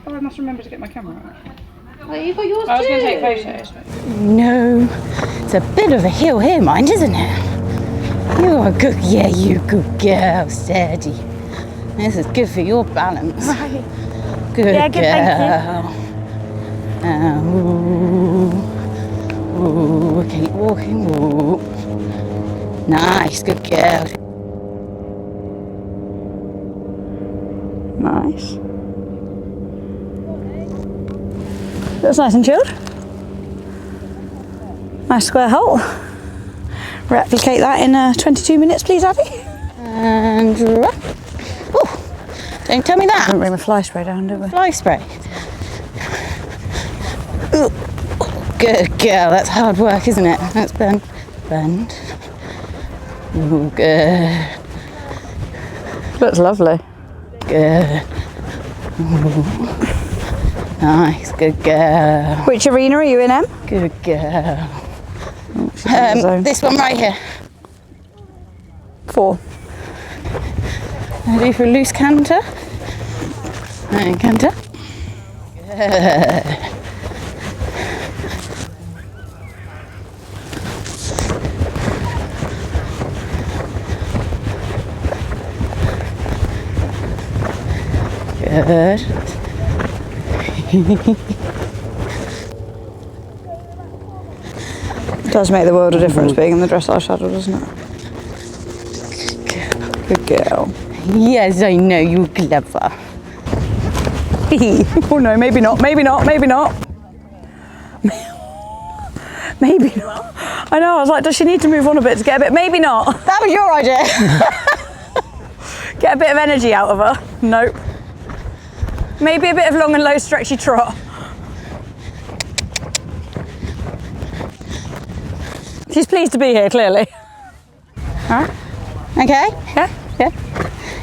Oh, I must remember to get my camera out. Oh, you've got yours I was too. going to take photos. But... No, it's a bit of a hill here, mind, isn't it? You're a good, yeah, you good girl, steady. This is good for your balance. Right. Good Yeah, good, girl. Ooh, keep walking, ooh. Nice, good girl. Nice. Looks nice and chilled. Nice square hole. Replicate that in 22 minutes, please, Addie. And oh, don't tell me that. Didn't bring the fly spray down, did we? Fly spray. Ooh, good girl. That's hard work, isn't it? That's bend. Ooh, good. Looks lovely. Good. Ooh. Nice, good girl. Which arena are you in, Em? Good girl. This This one right here. 4. I do for a loose canter. And canter. Good. Good. It does make the world of difference being in the dressage saddle, doesn't it? Good girl. Yes, I know, you're clever. Oh no, maybe not, maybe not, maybe not. Maybe not. I know, I was like, does she need to move on a bit to get a bit? Maybe not. That was your idea. Get a bit of energy out of her. Nope. Maybe a bit of long and low stretchy trot. She's pleased to be here, clearly. Alright. Okay? Yeah? Yeah.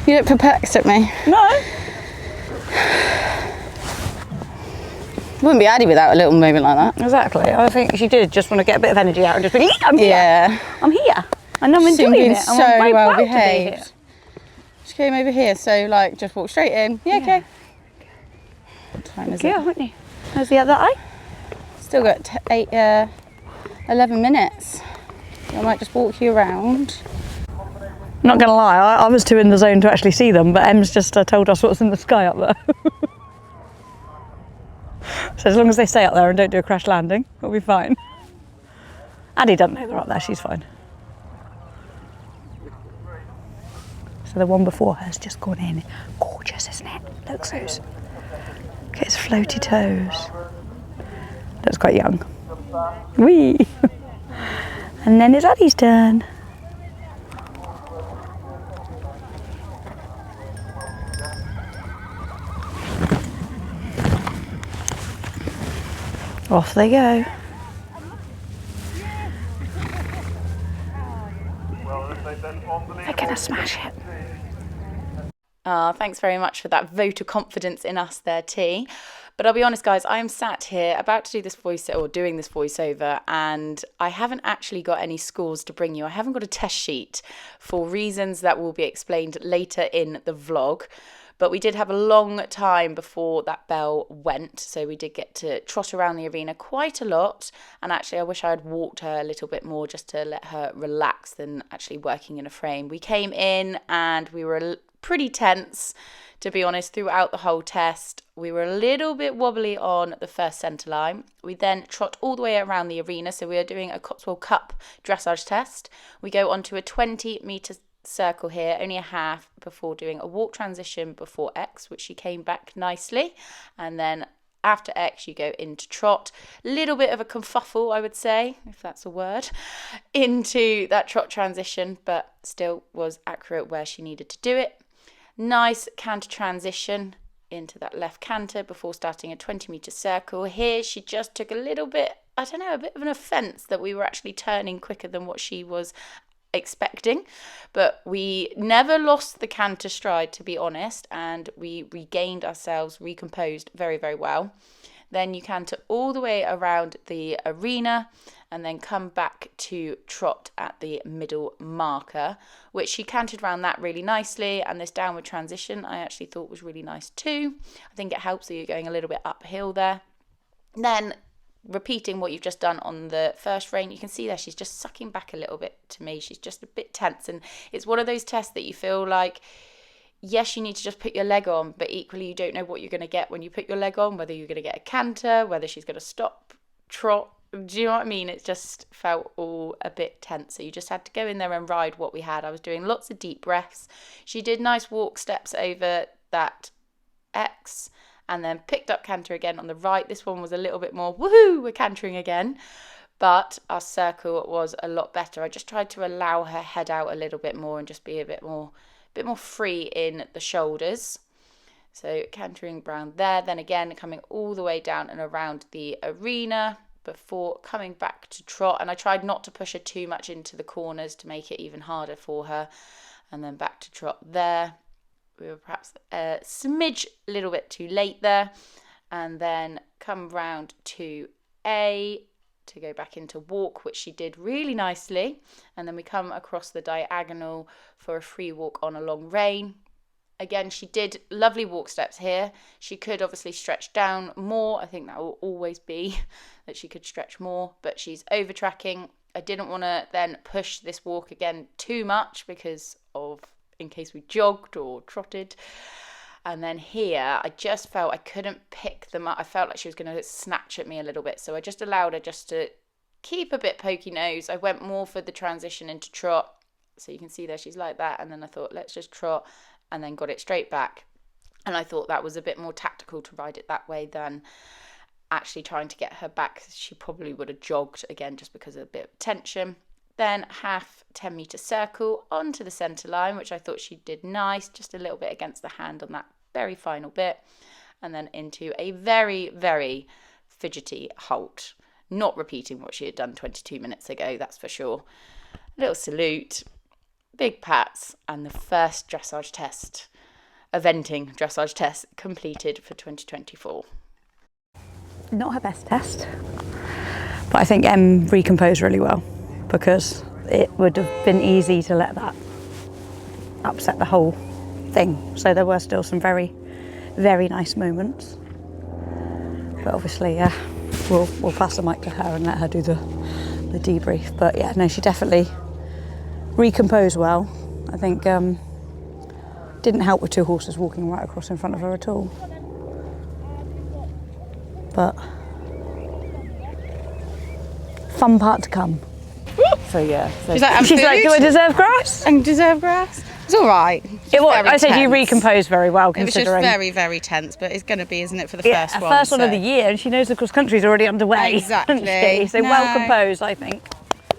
You look perplexed at me. No. Wouldn't be Addie without a little moment like that. Exactly. I think she did just want to get a bit of energy out and just be, I'm here. Yeah. I'm here. And I'm She's enjoying been it. so I'm very well proud to be here. behaved. She came over here, so like just walk straight in. Yeah, okay. What time is Yeah, it? wouldn't you? How's the other eye? Still got 11 minutes. So I might just walk you around. Not gonna lie, I was too in the zone to actually see them, but Em's just told us what's in the sky up there. So as long as they stay up there and don't do a crash landing, we'll be fine. Addie doesn't know they're up there, she's fine. So the one before her's just gone in. Gorgeous, isn't it? Look at those. Look at his floaty toes. Looks quite young. Whee! And then it's Addie's turn. Off they go. They're gonna smash it. Thanks very much for that vote of confidence in us there, T. But I'll be honest, guys, I am sat here about to do this doing this voiceover, and I haven't actually got any scores to bring you. I haven't got a test sheet for reasons that will be explained later in the vlog. But we did have a long time before that bell went, so we did get to trot around the arena quite a lot. And actually, I wish I had walked her a little bit more just to let her relax than actually working in a frame. We came in and we were pretty tense, to be honest, throughout the whole test. We were a little bit wobbly on the first centre line. We then trot all the way around the arena, so we are doing a Cotswold Cup dressage test. We go onto a 20-metre circle here, only a half, before doing a walk transition before X, which she came back nicely. And then after X, you go into trot. Little bit of a kerfuffle, I would say, if that's a word, into that trot transition, but still was accurate where she needed to do it. Nice canter transition into that left canter before starting a 20-metre circle. Here, she just took a little bit, I don't know, a bit of an offence that we were actually turning quicker than what she was expecting, but we never lost the canter stride, to be honest, and we regained ourselves, recomposed very, very well. Then you canter all the way around the arena and then come back to trot at the middle marker, which she cantered around that really nicely. And this downward transition I actually thought was really nice too. I think it helps that you're going a little bit uphill there. Then repeating what you've just done on the first rein, you can see there she's just sucking back a little bit to me. She's just a bit tense, and it's one of those tests that you feel like, yes, you need to just put your leg on, but equally you don't know what you're going to get when you put your leg on, whether you're going to get a canter, whether she's going to stop, trot. Do you know what I mean? It just felt all a bit tense. So you just had to go in there and ride what we had. I was doing lots of deep breaths. She did nice walk steps over that X and then picked up canter again on the right. This one was a little bit more, woohoo, we're cantering again. But our circle was a lot better. I just tried to allow her head out a little bit more and just be a bit more free in the shoulders. So cantering around there, then again coming all the way down and around the arena before coming back to trot. And I tried not to push her too much into the corners to make it even harder for her. And then back to trot there. We were perhaps a smidge little bit too late there. And then come round to A to go back into walk, which she did really nicely. And then we come across the diagonal for a free walk on a long rein. Again, she did lovely walk steps here. She could obviously stretch down more. I think that will always be that she could stretch more, but she's over tracking. I didn't want to then push this walk again too much because of, in case we jogged or trotted. And then here, I just felt I couldn't pick them up. I felt like she was going to snatch at me a little bit. So I just allowed her just to keep a bit pokey nose. I went more for the transition into trot. So you can see there she's like that. And then I thought, let's just trot, and then got it straight back. And I thought that was a bit more tactical to ride it that way than actually trying to get her back. She probably would have jogged again just because of a bit of tension. Then half 10-metre circle onto the centre line, which I thought she did nice, just a little bit against the hand on that very final bit. And then into a very, very fidgety halt. Not repeating what she had done 22 minutes ago, that's for sure. Little salute, big pats, and the first dressage test, eventing dressage test completed for 2024. Not her best test, but I think Em recomposed really well, because it would have been easy to let that upset the whole thing. So there were still some very, very nice moments. But obviously, we'll pass the mic to her and let her do the debrief. But yeah, no, she definitely recomposed well. I think didn't help with two horses walking right across in front of her at all. But fun part to come. So yeah. So she's like, do I deserve grass? And deserve grass? It's all right. I said you recomposed very well, considering. It was just very, very tense, but it's going to be, isn't it, for the first one? First one of the year, and she knows the cross country's already underway. Exactly. So well composed, I think,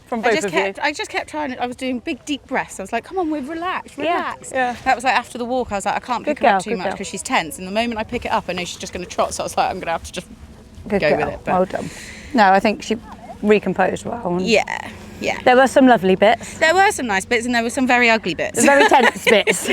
from both of you. I just kept trying. I was doing big, deep breaths. I was like, come on, relax. Yeah. That was like after the walk. I was like, I can't pick her up too much because she's tense. And the moment I pick it up, I know she's just going to trot. So I was like, I'm going to have to just go with it. But well done. No, I think she recomposed well. Yeah. There were some lovely bits. There were some nice bits, and there were some very ugly bits. Very tense bits.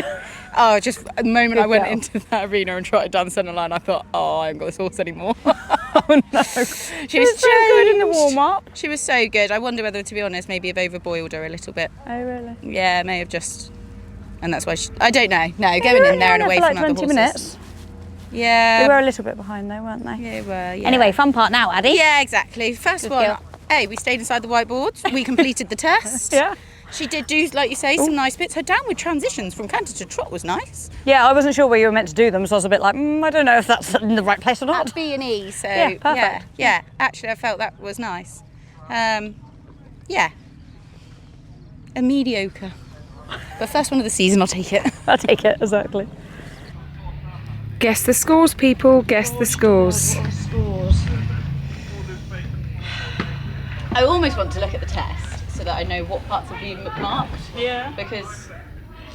Oh, just the moment I went into that arena and trotted down centre line, I thought, I haven't got this horse anymore. Oh no. She was so good in the warm-up. She was so good. I wonder whether, to be honest, maybe I've overboiled her a little bit. Oh really? Yeah, may have just, and that's why I don't know. No, going in there and away from other 20 horses. minutes. Yeah. They were a little bit behind though, weren't they? Yeah, they were. Yeah. Anyway, fun part now, Addie. Yeah, exactly. First one. Hey, we stayed inside the whiteboard. We completed the test. Yeah. She did do, like you say, some nice bits. Her downward transitions from canter to trot was nice. Yeah, I wasn't sure where you were meant to do them, so I was a bit like, I don't know if that's in the right place or not. At B&E, so yeah, perfect. Yeah. Actually, I felt that was nice. Yeah. A mediocre. But first one of the season, I'll take it. I'll take it, exactly. Guess the scores, people. Guess the scores. What are the scores? I almost want to look at the test so that I know what parts have been marked. Yeah. Because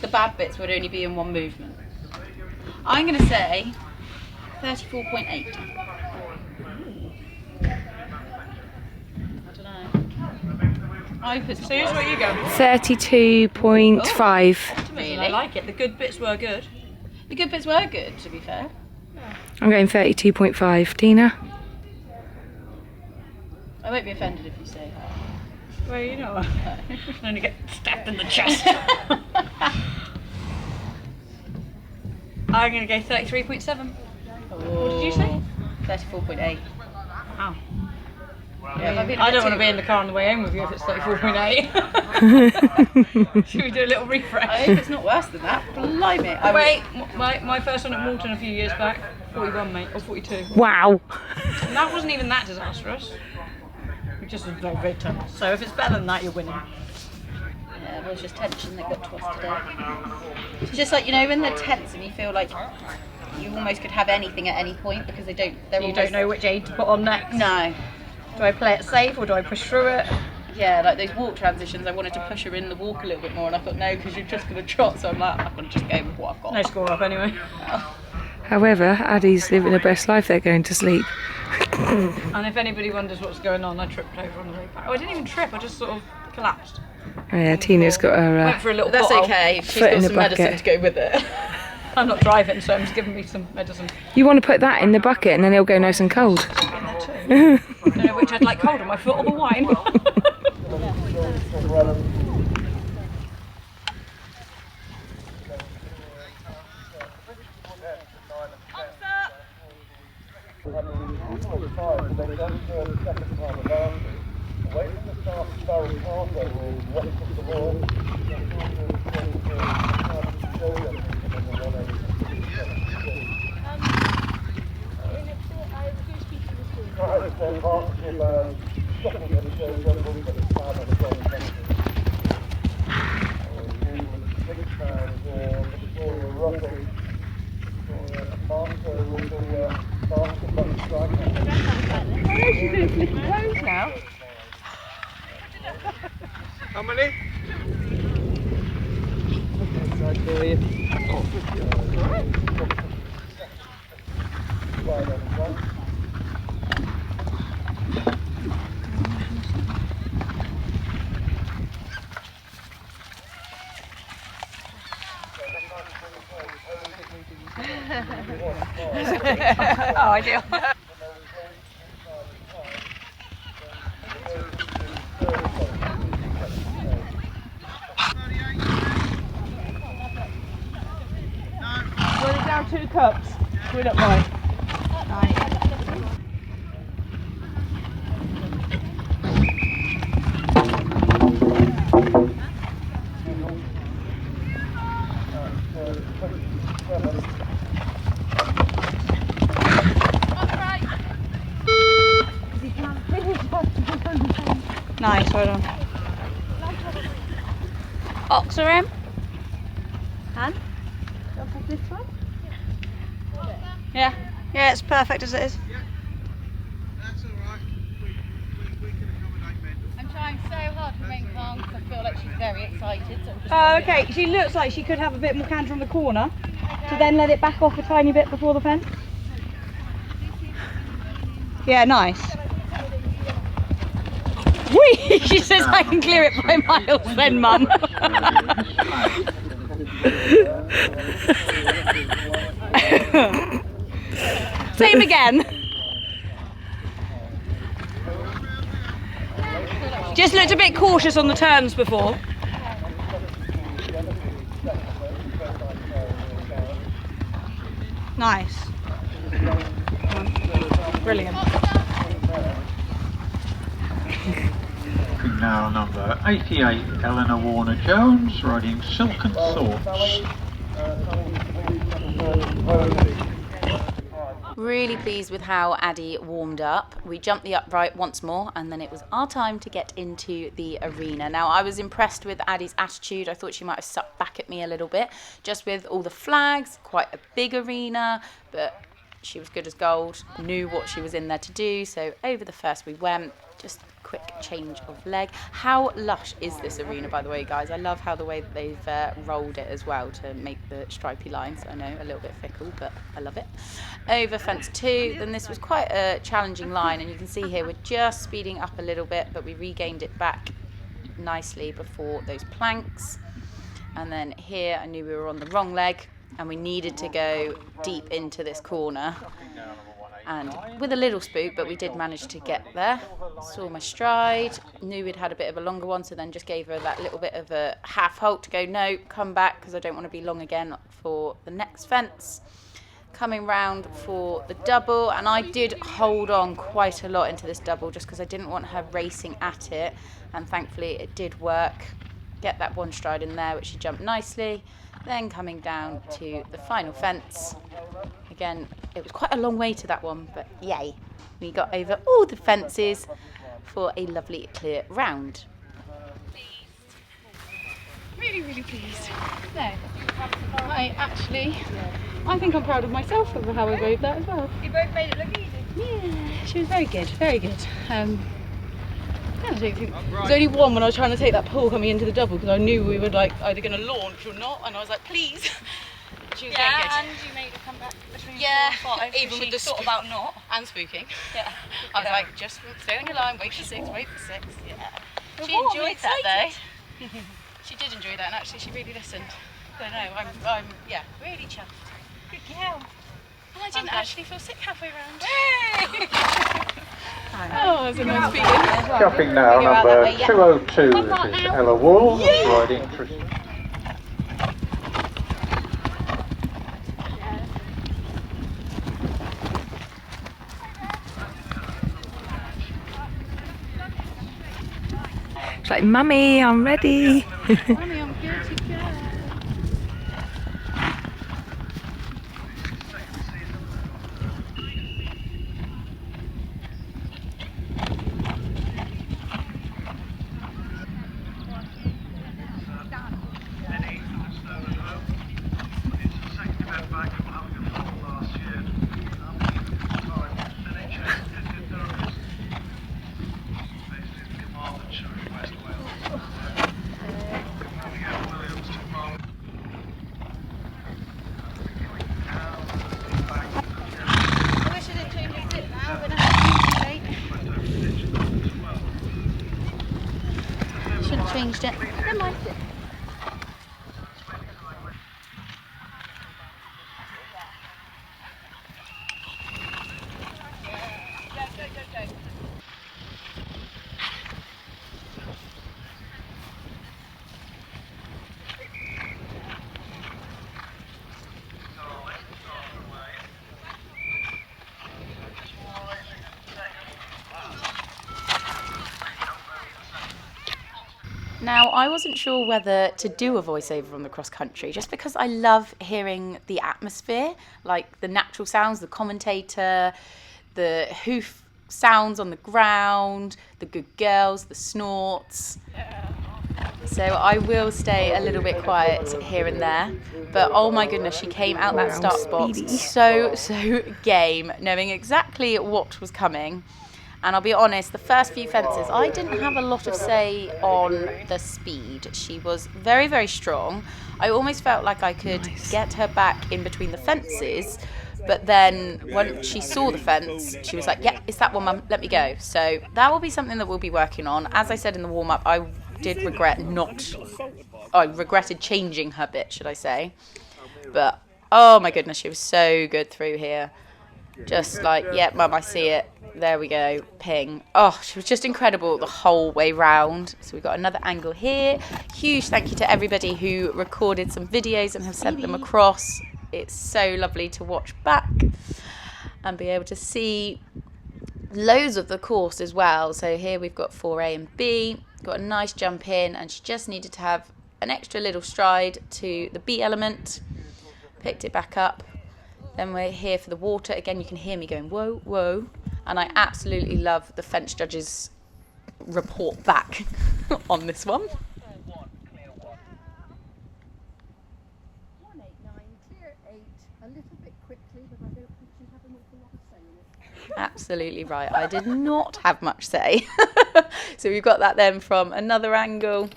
the bad bits would only be in one movement. I'm going to say 34.8. I don't know. I hope it's So here's what you go. 32.5. Really? I like it. The good bits were good. The good bits were good, to be fair. I'm going 32.5. Tina? I won't be offended if you say that. Well, you know, you can only get stabbed in the chest. I'm going to go 33.7. What did you say? 34.8. Oh. Yeah, I don't want to be in the car on the way home with you if it's 34.8. Should we do a little refresh? I hope it's not worse than that. Blimey. Wait, my first one at Malton a few years back, 41 mate, or 42. Wow. And that wasn't even that disastrous. It just was very, very tense. So if it's better than that, you're winning. Yeah, it was just tension that got to us today. It's just like, you know, when they're tense and you feel like you almost could have anything at any point because you don't know which aid to put on next. No. Do I play it safe or do I push through it? Yeah, like those walk transitions, I wanted to push her in the walk a little bit more and I thought no, because you're just going to trot, so I'm like, I'm going to just go with what I've got. No score up anyway. However, Addie's living her best life. They're going to sleep. And if anybody wonders what's going on, I tripped over on the way back. Oh, I didn't even trip, I just sort of collapsed. Oh, yeah, Tina's got her Went for a little That's bottle. okay, she's Foot in got the some medicine bucket. to go with it. I'm not driving, so I'm just giving me some medicine. You want to put that in the bucket and then it'll go nice and cold. I don't know which I'd like colder, my foot or the wine. How many? Oh, ideal. Roll it down 2 cups. Screw it up right. Nice, hold on. Oxer him. And? This one? Yeah. Yeah, it's perfect as it is. That's alright. We can accommodate men. I'm trying so hard to remain calm because I feel like she's very excited. So I'm just Oh, okay. She looks like she could have a bit more canter on the corner to then let it back off a tiny bit before the fence. Yeah, nice. Whee! She says I can clear it by miles then, Mum. Same again. Just looked a bit cautious on the turns before. Nice. Brilliant. Now number 88, Eleanor Warner-Jones, riding Silken Thoughts. Really pleased with how Addie warmed up. We jumped the upright once more, and then it was our time to get into the arena. Now, I was impressed with Addie's attitude. I thought she might have sucked back at me a little bit, just with all the flags, quite a big arena, but she was good as gold, knew what she was in there to do. So over the first we went, just quick change of leg. How lush is this arena, by the way, guys? I love how the way that they've rolled it as well to make the stripy lines. I know, a little bit fickle, but I love it. Over fence 2, then this was quite a challenging line, and you can see here we're just speeding up a little bit, but we regained it back nicely before those planks. And then here I knew we were on the wrong leg, and we needed to go deep into this corner. And with a little spook, but we did manage to get there. Saw my stride, knew we'd had a bit of a longer one, so then just gave her that little bit of a half halt to go, no, come back, because I don't want to be long again for the next fence. Coming round for the double, and I did hold on quite a lot into this double just because I didn't want her racing at it, and thankfully it did work. Get that one stride in there, which she jumped nicely. Then coming down to the final fence. Again, it was quite a long way to that one, but yay. We got over all the fences for a lovely clear round. Really, really pleased. No, I think I'm proud of myself for how I rode that as well. You both made it look easy. Yeah, she was very good, very good. I don't think there was only one when I was trying to take that pull coming into the double, because I knew we were like either going to launch or not, and I was like, please. She was very good. And you made her come back between 4 and 5. Even with the thought about not. And spooking. Yeah. I was like, just stay on your line, wait for 6, wait for 6. Yeah. She warm, enjoyed that though. excited. She did enjoy that, and actually she really listened. So no, I'm yeah, really chuffed. Good girl. And I didn't actually feel sick halfway round. Hey! Oh, that's a nice feeling. Jumping now, number 202, this is Ella Wool, riding Tristan. It's like, Mummy, I'm ready. Mummy, I'm good to go. Shouldn't have changed it. Never mind. Now, I wasn't sure whether to do a voiceover on the cross country, just because I love hearing the atmosphere, like the natural sounds, the commentator, the hoof sounds on the ground, the good girls, the snorts. So I will stay a little bit quiet here and there. But oh my goodness, she came out that start box so game, knowing exactly what was coming. And I'll be honest, the first few fences, I didn't have a lot of say on the speed. She was very, very strong. I almost felt like I could get her back in between the fences. But then when she saw the fence, she was like, yeah, it's that one, Mum, let me go. So that will be something that we'll be working on. As I said in the warm-up, I regretted changing her bit, should I say. But, oh my goodness, she was so good through here. Just like, yeah, Mum, I see it. There we go, ping. Oh, she was just incredible the whole way round. So we've got another angle here. Huge thank you to everybody who recorded some videos and have sent them across. It's so lovely to watch back and be able to see loads of the course as well. So here we've got 4A and B, got a nice jump in, and she just needed to have an extra little stride to the B element. Picked it back up. Then we're here for the water. Again, you can hear me going, whoa, whoa. And I absolutely love the fence judge's report back on this one. 189, clear 8, a little bit quickly, but I don't think you have an awful lot of say in it. Absolutely right. I did not have much say. So we've got that then from another angle.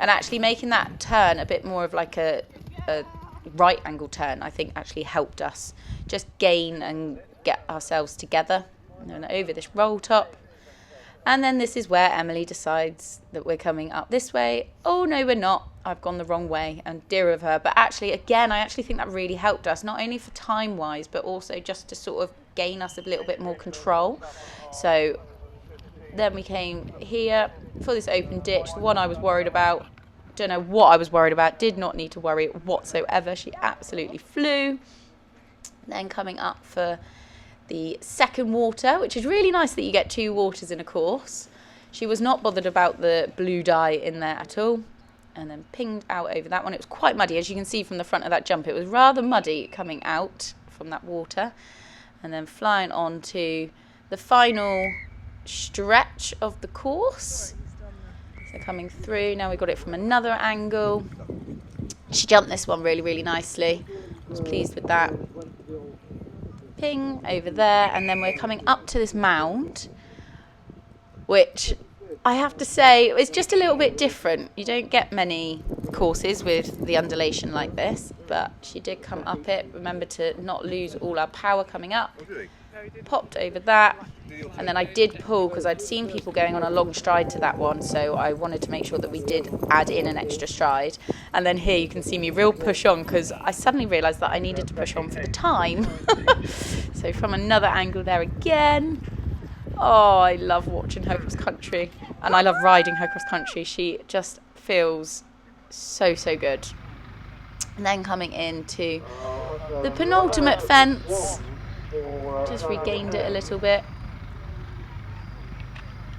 And actually making that turn a bit more of like a right angle turn, I think actually helped us just gain and get ourselves together. And then over this roll top. And then this is where Emily decides that we're coming up this way. Oh, no, we're not. I've gone the wrong way, and dear of her. But actually, again, I actually think that really helped us, not only for time-wise, but also just to sort of gain us a little bit more control. So then we came here for this open ditch, the one I was worried about. Don't know what I was worried about. Did not need to worry whatsoever. She absolutely flew. Then coming up for the second water, which is really nice that you get 2 waters in a course. She was not bothered about the blue dye in there at all. And then pinged out over that one. It was quite muddy, as you can see from the front of that jump. It was rather muddy coming out from that water. And then flying on to the final stretch of the course. So coming through, now we got it from another angle. She jumped this one really, really nicely. I was pleased with that. Ping over there, and then we're coming up to this mound, which I have to say is just a little bit different. You don't get many courses with the undulation like this, but she did come up it. Remember to not lose all our power coming up. Popped over that, and then I did pull because I'd seen people going on a long stride to that one, so I wanted to make sure that we did add in an extra stride. And then here you can see me real push on because I suddenly realised that I needed to push on for the time. So from another angle there again. Oh, I love watching her cross country, and I love riding her cross country. She just feels so, so good. And then coming into the penultimate fence, just regained it a little bit,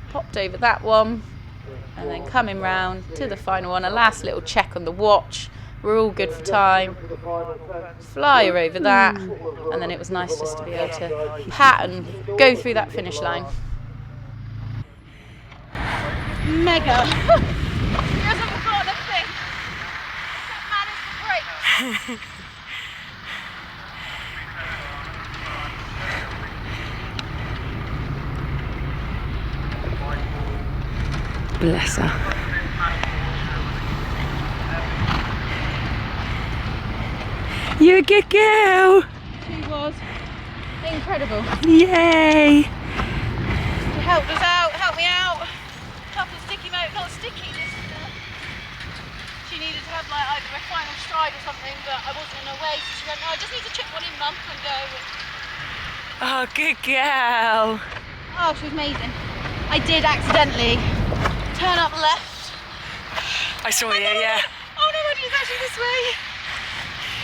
popped over that one, and then coming round to the final one, a last little check on the watch. We're all good for time. Fly her over that, and then it was nice just to be able to pat and go through that finish line. Mega. He hasn't got a thing. That man is great. Bless her. You're a good girl. She was incredible. Yay. She helped us out, helped me out. Couple of sticky notes, not sticky, just she needed to have like either a final stride or something, but I wasn't in her way, so she went, no, I just need to chip one in, Mum, and go. Oh, good girl. Oh, she was amazing. I did accidentally turn up left. I saw you, yeah. Oh no, it's actually this way.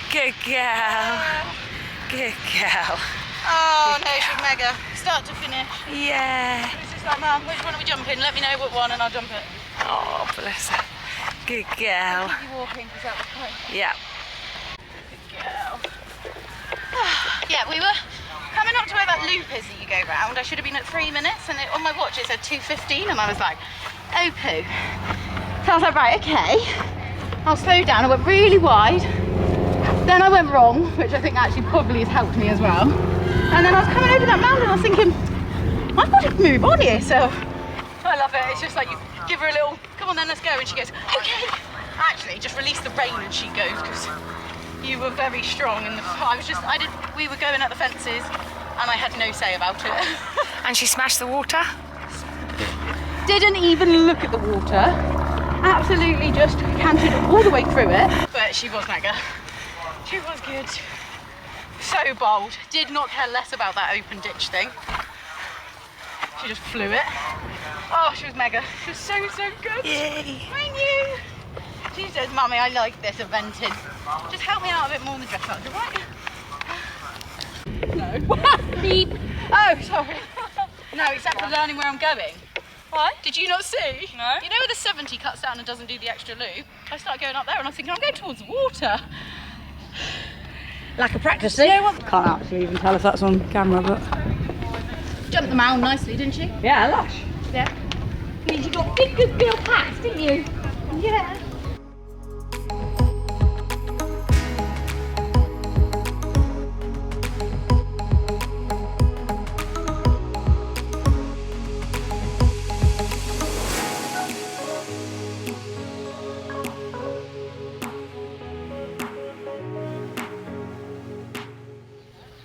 Good girl. Good girl. Oh no, she's mega. Start to finish. Yeah. It's just like, Mum, which one are we jumping? Let me know what one and I'll jump it. Oh, bless her. Good girl. Keep you walking because that was great. Yeah. Good girl. Yeah, we were coming up to where that loop is that you go round. I should have been at 3 minutes, and on my watch it said 2:15, and I was like, oh poo. So I was like, right, okay, I'll slow down. I went really wide. Then I went wrong, which I think actually probably has helped me as well. And then I was coming over that mountain, I was thinking, I've got to move on here. So I love it. It's just like you give her a little, come on then, let's go. And she goes, okay. Actually, just release the rein and she goes, because you were very strong. And we were going at the fences and I had no say about it. And she smashed the water? Didn't even look at the water. Absolutely just canted all the way through it. But she was mega. She was good. So bold. Did not care less about that open ditch thing. She just flew it. Oh, she was mega. She was so, so good. Yay. Thank you. She says, Mummy, I like this eventing. Just help me out a bit more in the dress up, right? No. Beep. Oh, sorry. No, except for learning where I'm going. What? Did you not see? No. You know where the 70 cuts down and doesn't do the extra loop? I started going up there and I'm thinking, I'm going towards the water. Lack of practice, Can't actually even tell if that's on camera, but jumped the mound nicely, didn't she? Yeah, lush. Yeah. Means you got big good girl packs, didn't you? Yeah.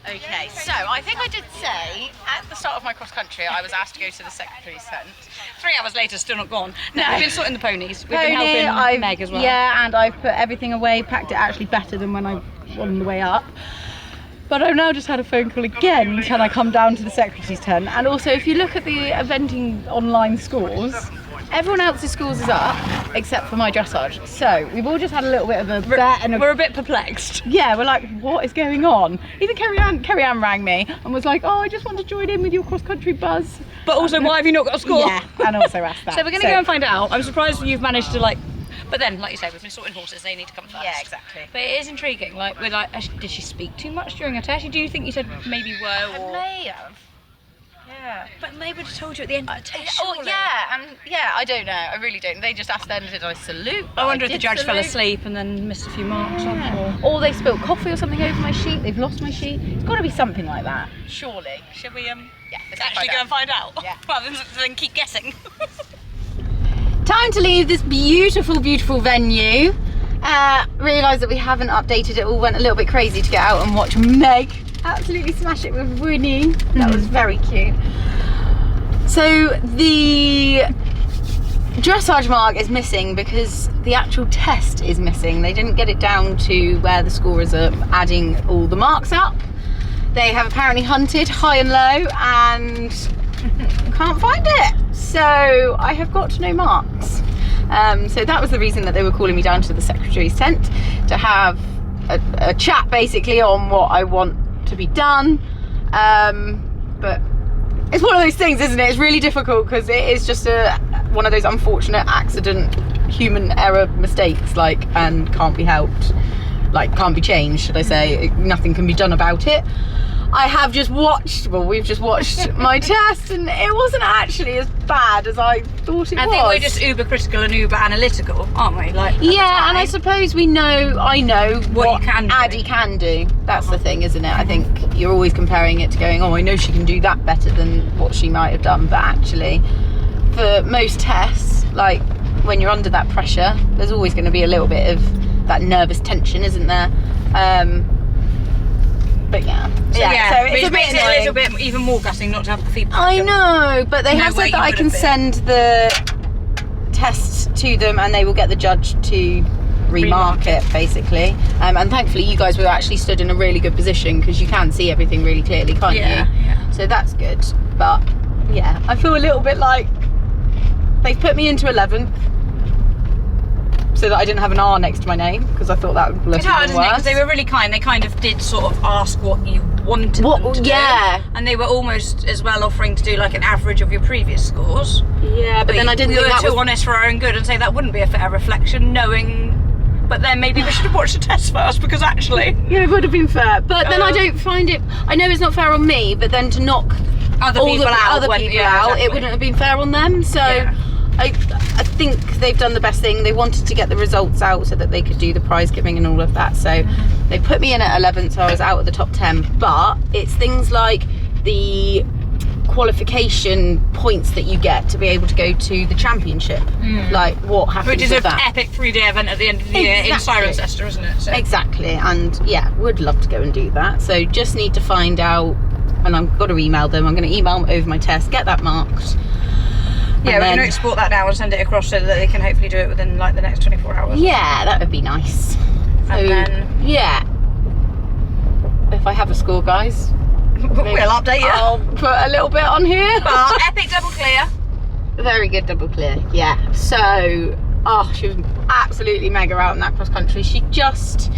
Okay, so I think I did say at the start of my cross country I was asked to go to the secretary's tent. 3 hours later, still not gone. No, we've been sorting the ponies. We've Pony, been helping Meg as well. Yeah, and I've put everything away, packed it actually better than when I on the way up. But I've now just had a phone call again, can I come down to the secretary's tent? And also, if you look at the eventing online scores, everyone else's scores is up except for my dressage. So we've all just had a little bit of a bet and we're a bit perplexed. yeah, we're like, what is going on? Even Kerry Ann rang me and was like, oh, I just want to join in with your cross country buzz. But also, why have you not got a score? Yeah, and also asked that. So we're going to go and find out. I'm surprised you've managed to like. But then, like you say, we've been sorting horses. They need to come first. Yeah, exactly. But it is intriguing. Like, with like, did she speak too much during her test? Do you think you said maybe were or? May have. Yeah. But they would have told you at the end of the test. Oh yeah, and yeah, I don't know. I really don't. They just asked then, did I salute? I wonder if the did judge fell salute. asleep and then missed a few marks. Or they spilled coffee or something over my sheet. They've lost my sheet. It's got to be something like that. Surely. Should we Yeah. let's actually find go and find out? Yeah. Rather than keep guessing. Time to leave this beautiful, beautiful venue. Realised that we haven't updated it all. Went a little bit crazy to get out and watch Meg absolutely smash it with Winnie. That was very cute. So the dressage mark is missing because the actual test is missing. They didn't get it down to where the scorers are adding all the marks up. They have apparently hunted high and low and can't find it. So I have got no marks. So that was the reason that they were calling me down to the secretary's tent to have a chat basically on what I want to be done. But it's one of those things, isn't it? It's really difficult because it is just one of those unfortunate accident, human error mistakes, like, and can't be helped, like can't be changed, should I say. Nothing can be done about it. I have just watched, well, we've just watched my test and it wasn't actually as bad as I thought it was. I think we're just uber critical and uber analytical, aren't we? Like, yeah, and I suppose I know what you can do. Addie can do. That's the thing, isn't it? I think you're always comparing it to going, oh, I know she can do that better than what she might have done, but actually, for most tests, like when you're under that pressure, there's always going to be a little bit of that nervous tension, isn't there? But yeah, so it's which a bit makes it a annoying. little bit even more gutting not to have the feedback. I know, but they have where said that you I would can have been. send the tests to them and they will get the judge to remark it basically. And thankfully you guys were actually stood in a really good position because you can see everything really clearly, can't you? Yeah. So that's good. But yeah, I feel a little bit like they've put me into 11th so that I didn't have an R next to my name because I thought that would look It's hard, even isn't it? worse. Because they were really kind. They kind of did sort of ask what you wanted them to do. And they were almost as well offering to do like an average of your previous scores. Yeah, but then I didn't we think were that too was... honest for our own good and say that wouldn't be a fair reflection, knowing. But then maybe we should have watched the test first because actually. Yeah, it would have been fair. But then I don't find it... I know it's not fair on me, but then to knock Other all people the out. other people out, it wouldn't have been fair on them. So I think they've done the best thing. They wanted to get the results out so that they could do the prize giving and all of that. So they put me in at 11th, so I was out of the top 10. But it's things like the qualification points that you get to be able to go to the championship. Like what happens Which is with an that. epic 3-day event at the end of the year in Cirencester, isn't it? So. Exactly, and yeah, would love to go and do that. So just need to find out, and I've got to email them. I'm going to email them over my test, get that marked. Yeah, we're going to export that now and send it across so that they can hopefully do it within like the next 24 hours. Yeah, that would be nice. And then... yeah, if I have a score, guys, we'll update you. I'll put a little bit on here. But epic double clear. Very good double clear, yeah. So, she was absolutely mega out in that cross country. She just...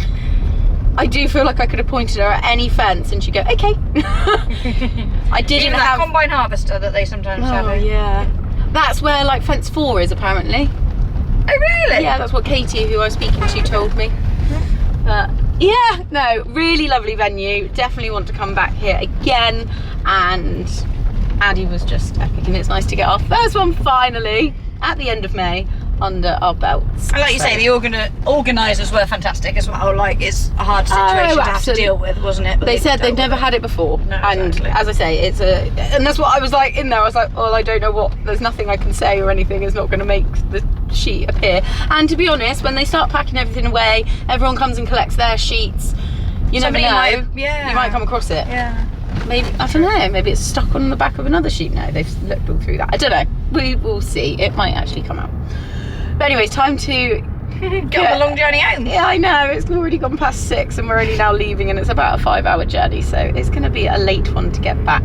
I do feel like I could have pointed her at any fence and she'd go, okay. I didn't Even have... that combine harvester that they sometimes have. Oh, yeah. That's where like fence 4 is apparently. Oh really? Yeah, that's what Katie, who I was speaking to, told me. But yeah, no, really lovely venue. Definitely want to come back here again. And Addie was just epic, and it's nice to get our first one finally at the end of May under our belts. And like you say, the organisers were fantastic as well. Like, it's a hard situation to have to deal with, wasn't it? But they said they've never had it before. No, and exactly. as I say, and that's what I was like in there. I was like, well, I don't know what, there's nothing I can say or anything is not going to make the sheet appear. And to be honest, when they start packing everything away, everyone comes and collects their sheets. You never know. You might come across it. Yeah. Maybe, I don't know, maybe it's stuck on the back of another sheet now. They've looked all through that. I don't know. We will see. It might actually come out. But anyways, time to get on the long journey home. Yeah, I know. It's already gone past 6 and we're only now leaving, and it's about a 5-hour journey. So it's going to be a late one to get back.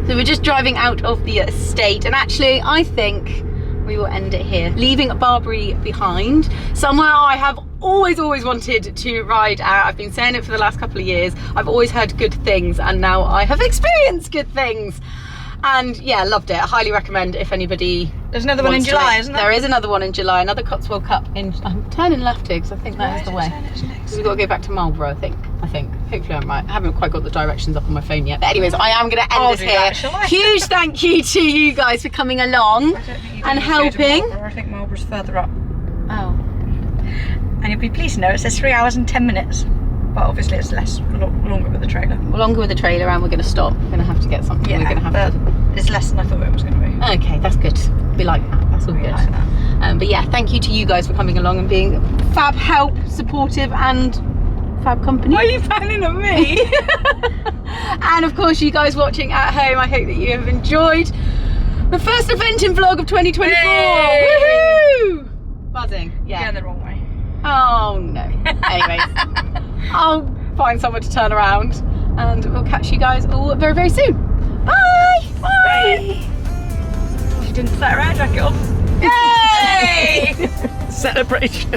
So we're just driving out of the estate, and actually I think we will end it here, leaving Barbury behind. Somewhere I have always wanted to ride out. I've been saying it for the last couple of years. I've always heard good things, and now I have experienced good things. And yeah, loved it. I highly recommend if anybody. There's another one in July, isn't there? There is another one in July, another Cotswold Cup in. I'm turning left here because I think that is the way. We've got to go back to Marlborough, I think. Hopefully I'm right. I haven't quite got the directions up on my phone yet. But anyways, I am going to end this here. Huge thank you to you guys for coming along and helping. I think Marlborough's further up. Oh. And you'll be pleased to know it says 3 hours and 10 minutes. But obviously it's longer with the trailer. Longer with the trailer, and we're going to stop. We're going to have to get something. Yeah, we're going to have to. It's less than I thought it was going to be. Okay, that's good. We like that. That's all good. Like that. But yeah, thank you to you guys for coming along and being fab help, supportive, and fab company. Why are you fanning at me? And of course, you guys watching at home, I hope that you have enjoyed the first eventing vlog of 2024. Yay! Woohoo! Buzzing. Yeah. Going the wrong way. Oh no. Anyways, I'll find somewhere to turn around, and we'll catch you guys all very, very soon. Bye! Bye! She didn't set her air jacket off. Yay! Celebration.